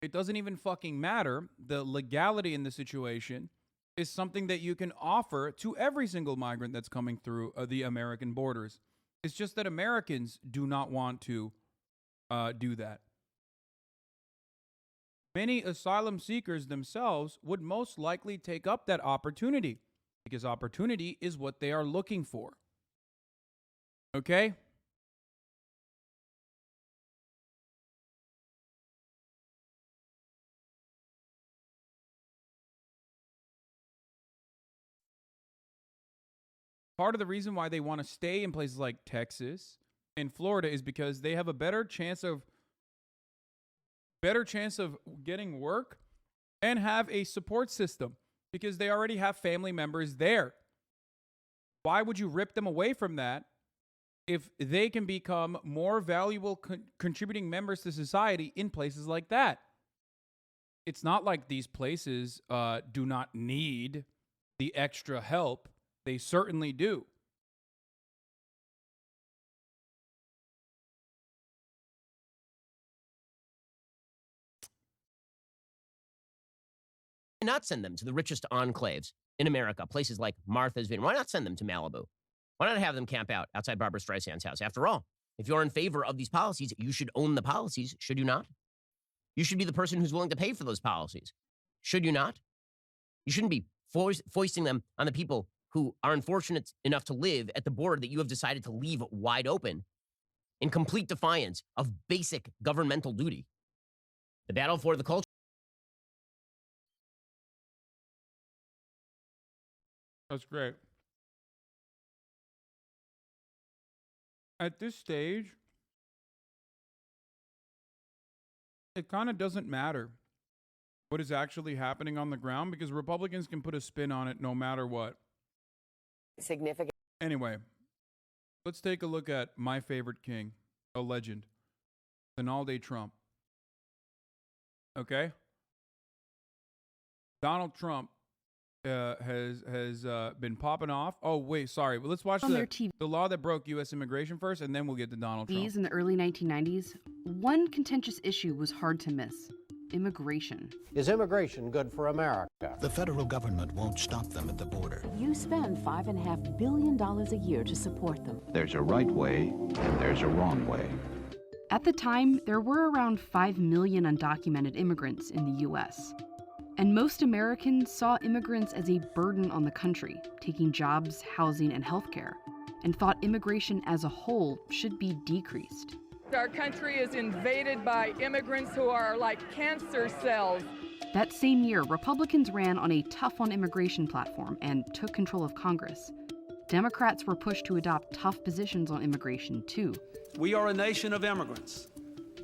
[SPEAKER 1] It doesn't even fucking matter. The legality in the situation is something that you can offer to every single migrant that's coming through the American borders. It's just that Americans do not want to do that. Many asylum seekers themselves would most likely take up that opportunity because opportunity is what they are looking for. Okay? Part of the reason why they want to stay in places like Texas and Florida is because they have a better chance of getting work and have a support system because they already have family members there. Why would you rip them away from that if they can become more valuable contributing members to society in places like that? It's not like these places do not need the extra help. They certainly do.
[SPEAKER 18] Why not send them to the richest enclaves in America, places like Martha's Vineyard? Why not send them to Malibu? Why not have them camp out outside Barbara Streisand's house? After all, if you're in favor of these policies, you should own the policies, should you not? You should be the person who's willing to pay for those policies, should you not? You shouldn't be foisting them on the people who are unfortunate enough to live at the border that you have decided to leave wide open in complete defiance of basic governmental duty. The battle for the culture.
[SPEAKER 1] That's great. At this stage, it kind of doesn't matter what is actually happening on the ground because Republicans can put a spin on it no matter what.
[SPEAKER 3] Significant.
[SPEAKER 1] Anyway, let's take a look at my favorite king, a legend, Donald Trump. Okay? Donald Trump has been popping off. Oh, wait, sorry. But let's watch the law that broke U.S. immigration first, and then we'll get to Donald Trump.
[SPEAKER 4] In the early 1990s, one contentious issue was hard to miss: immigration.
[SPEAKER 23] Is immigration good for America?
[SPEAKER 24] The federal government won't stop them at the border.
[SPEAKER 25] You spend $5.5 billion a year to support them.
[SPEAKER 26] There's a right way, and there's a wrong way.
[SPEAKER 4] At the time, there were around 5 million undocumented immigrants in the U.S., and most Americans saw immigrants as a burden on the country, taking jobs, housing, and healthcare, and thought immigration as a whole should be decreased.
[SPEAKER 27] Our country is invaded by immigrants who are like cancer cells.
[SPEAKER 4] That same year, Republicans ran on a tough on immigration platform and took control of Congress. Democrats were pushed to adopt tough positions on immigration, too.
[SPEAKER 28] We are a nation of immigrants,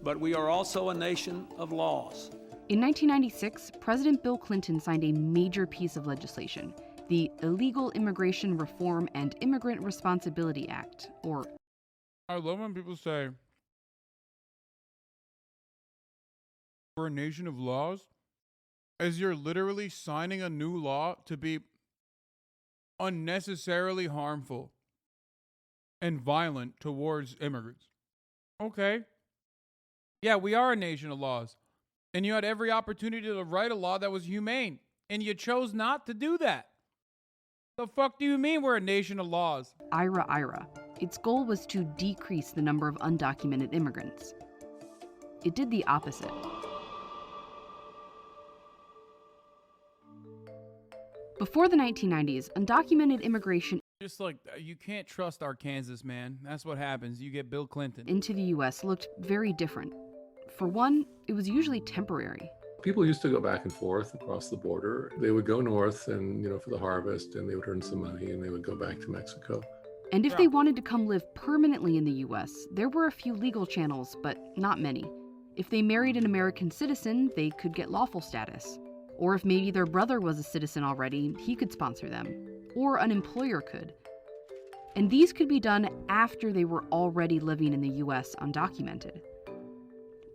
[SPEAKER 28] but we are also a nation of laws.
[SPEAKER 4] In 1996, President Bill Clinton signed a major piece of legislation, the Illegal Immigration Reform and Immigrant Responsibility Act, or...
[SPEAKER 1] I love when people say, we're a nation of laws, as you're literally signing a new law to be unnecessarily harmful and violent towards immigrants. Okay. Yeah, we are a nation of laws. And you had every opportunity to write a law that was humane. And you chose not to do that. The fuck do you mean we're a nation of laws?
[SPEAKER 4] IRA. Its goal was to decrease the number of undocumented immigrants. It did the opposite. Before the 1990s, undocumented immigration
[SPEAKER 1] Just like, you can't trust Arkansas, man. That's what happens. You get Bill Clinton.
[SPEAKER 4] into the U.S. looked very different. For one, it was usually temporary.
[SPEAKER 29] People used to go back and forth across the border. They would go north and, for the harvest, and they would earn some money, and they would go back to Mexico.
[SPEAKER 4] And if they wanted to come live permanently in the U.S., there were a few legal channels, but not many. If they married an American citizen, they could get lawful status. Or if maybe their brother was a citizen already, he could sponsor them. Or an employer could. And these could be done after they were already living in the U.S. undocumented.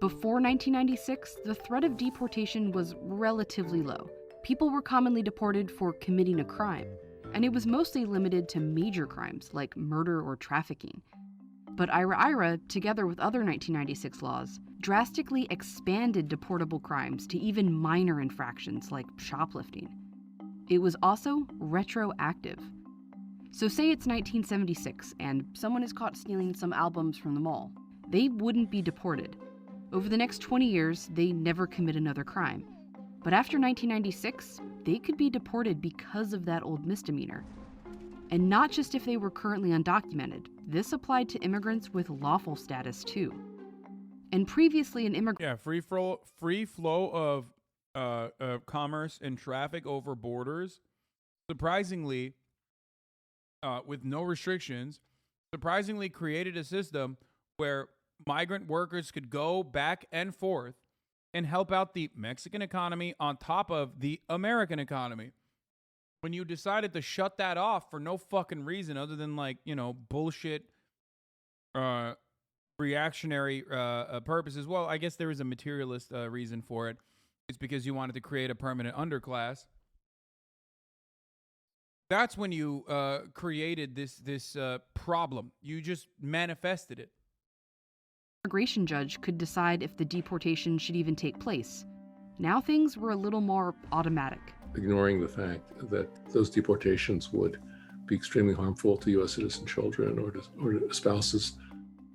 [SPEAKER 4] Before 1996, the threat of deportation was relatively low. People were commonly deported for committing a crime, and it was mostly limited to major crimes like murder or trafficking. But IRA, together with other 1996 laws, drastically expanded deportable crimes to even minor infractions like shoplifting. It was also retroactive. So say it's 1976 and someone is caught stealing some albums from the mall. They wouldn't be deported. Over the next 20 years, they never commit another crime. But after 1996, they could be deported because of that old misdemeanor. And not just if they were currently undocumented. This applied to immigrants with lawful status too. And previously an immigrant...
[SPEAKER 1] Yeah, free flow of commerce and traffic over borders, surprisingly, with no restrictions, surprisingly created a system where migrant workers could go back and forth and help out the Mexican economy on top of the American economy. When you decided to shut that off for no fucking reason other than, like, you know, bullshit reactionary purposes. Well, I guess there is a materialist reason for it. It's because you wanted to create a permanent underclass. That's when you created this problem. You just manifested it.
[SPEAKER 4] Immigration judge could decide if the deportation should even take place. Now things were a little more automatic.
[SPEAKER 29] Ignoring the fact that those deportations would be extremely harmful to U.S. citizen children or to spouses.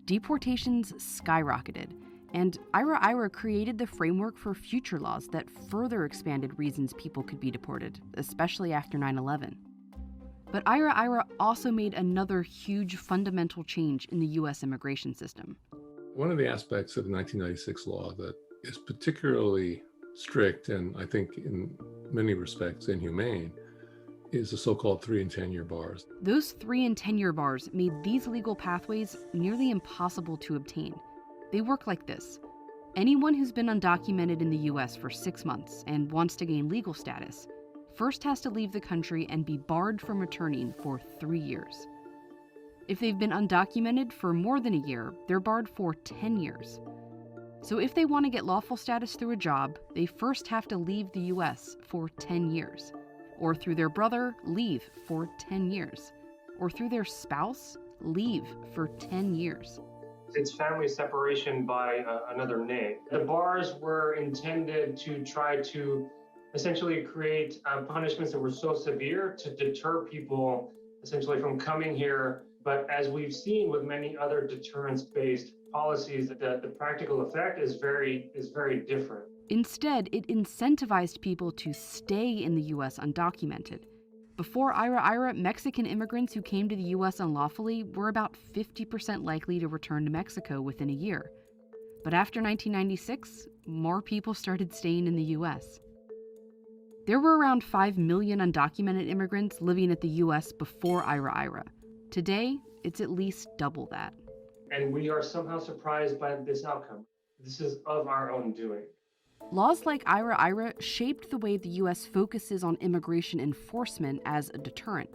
[SPEAKER 4] Deportations skyrocketed, and IRA created the framework for future laws that further expanded reasons people could be deported, especially after 9/11. But IRA also made another huge fundamental change in the U.S. immigration system.
[SPEAKER 29] One of the aspects of the 1996 law that is particularly strict and I think in many respects inhumane is the so-called 3 and 10 year bars.
[SPEAKER 4] Those 3 and 10 year bars made these legal pathways nearly impossible to obtain. They work like this. Anyone who's been undocumented in the U.S. for 6 months and wants to gain legal status first has to leave the country and be barred from returning for 3 years. If they've been undocumented for more than a year, they're barred for 10 years. So if they want to get lawful status through a job, they first have to leave the U.S. for 10 years. Or through their brother, leave for 10 years. Or through their spouse, leave for 10 years.
[SPEAKER 5] It's family separation by another name. The bars were intended to try to essentially create punishments that were so severe to deter people essentially from coming here. But as we've seen with many other deterrence-based policies, the practical effect is very different.
[SPEAKER 4] Instead, it incentivized people to stay in the U.S. undocumented. Before IRA, Mexican immigrants who came to the U.S. unlawfully were about 50% likely to return to Mexico within a year. But after 1996, more people started staying in the U.S. There were around 5 million undocumented immigrants living at the U.S. before IRA. Today, it's at least double that.
[SPEAKER 5] And we are somehow surprised by this outcome. This is of our own doing.
[SPEAKER 4] Laws like IRA shaped the way the U.S. focuses on immigration enforcement as a deterrent.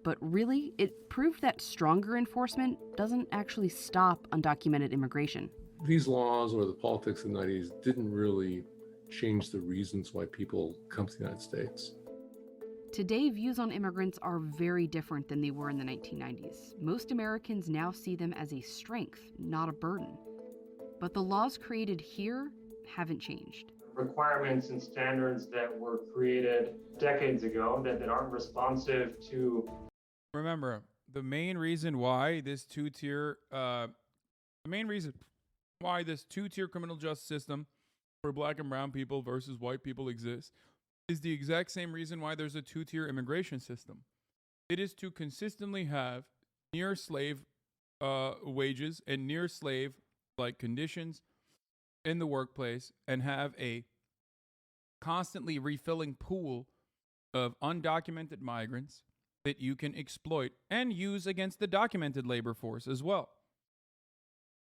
[SPEAKER 4] But really, it proved that stronger enforcement doesn't actually stop undocumented immigration.
[SPEAKER 29] These laws or the politics of the 90s didn't really change the reasons why people come to the United States.
[SPEAKER 4] Today, views on immigrants are very different than they were in the 1990s. Most Americans now see them as a strength, not a burden. But the laws created here haven't changed.
[SPEAKER 5] Requirements and standards that were created decades ago that aren't responsive to...
[SPEAKER 1] Remember, the main reason why this two-tier criminal justice system for black and brown people versus white people exists is the exact same reason why there's a 2-tier immigration system. It is to consistently have near slave wages and near slave like conditions in the workplace and have a constantly refilling pool of undocumented migrants that you can exploit and use against the documented labor force as well.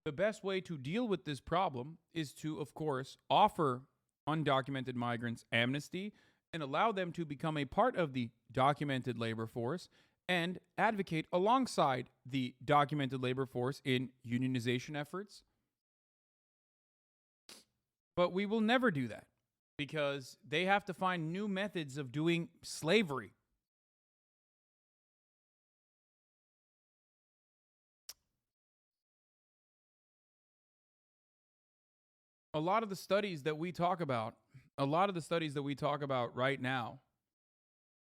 [SPEAKER 1] The best way to deal with this problem is to, of course, offer undocumented migrants amnesty and allow them to become a part of the documented labor force and advocate alongside the documented labor force in unionization efforts. But we will never do that because they have to find new methods of doing slavery. A lot of the studies that we talk about right now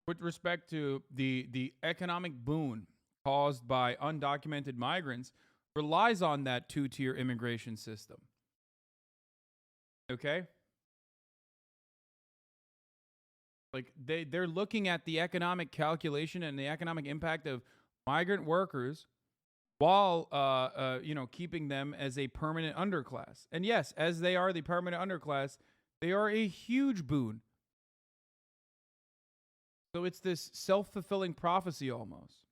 [SPEAKER 1] with respect to the economic boon caused by undocumented migrants relies on that 2-tier immigration system. Okay? Like they're looking at the economic calculation and the economic impact of migrant workers while keeping them as a permanent underclass. And yes, as they are the permanent underclass, they are a huge boon. So it's this self-fulfilling prophecy almost.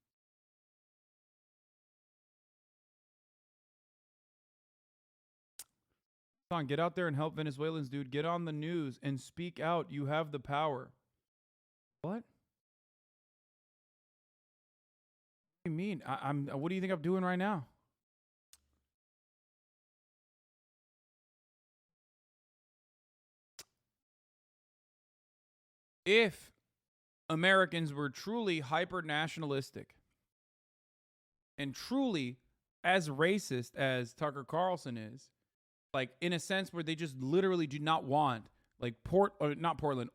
[SPEAKER 1] Come on, get out there and help Venezuelans, dude. Get on the news and speak out. You have the power. What? What do you mean? What do you think I'm doing right now? If Americans were truly hyper-nationalistic and truly as racist as Tucker Carlson is, like in a sense where they just literally do not want, like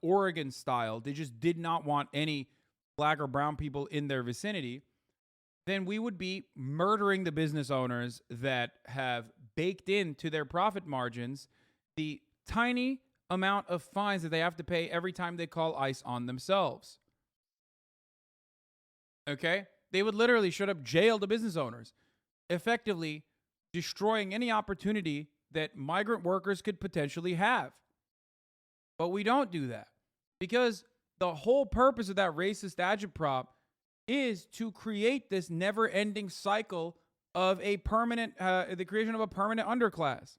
[SPEAKER 1] Oregon style, they just did not want any black or brown people in their vicinity, then we would be murdering the business owners that have baked into their profit margins the tiny amount of fines that they have to pay every time they call ICE on themselves. Okay? They would literally straight up jail the business owners, effectively destroying any opportunity that migrant workers could potentially have. But we don't do that because the whole purpose of that racist agitprop is to create this never-ending cycle of a permanent, the creation of a permanent underclass.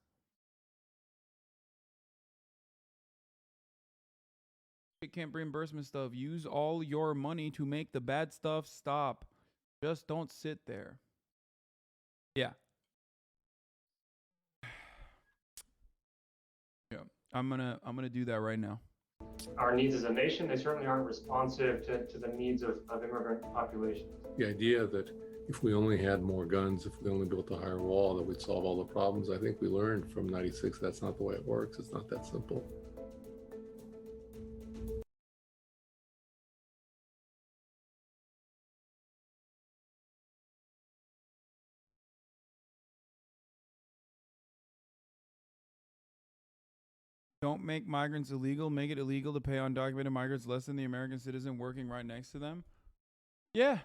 [SPEAKER 1] Camp reimbursement stuff. Use all your money to make the bad stuff stop. Just don't sit there. Yeah. Yeah. I'm gonna do that right now.
[SPEAKER 5] Our needs as a nation, they certainly aren't responsive to the needs of immigrant populations.
[SPEAKER 29] The idea that if we only had more guns, if we only built a higher wall, that we'd solve all the problems, I think we learned from '96 that's not the way it works. It's not that simple.
[SPEAKER 1] Don't make migrants illegal. Make it illegal to pay undocumented migrants less than the American citizen working right next to them. Yeah,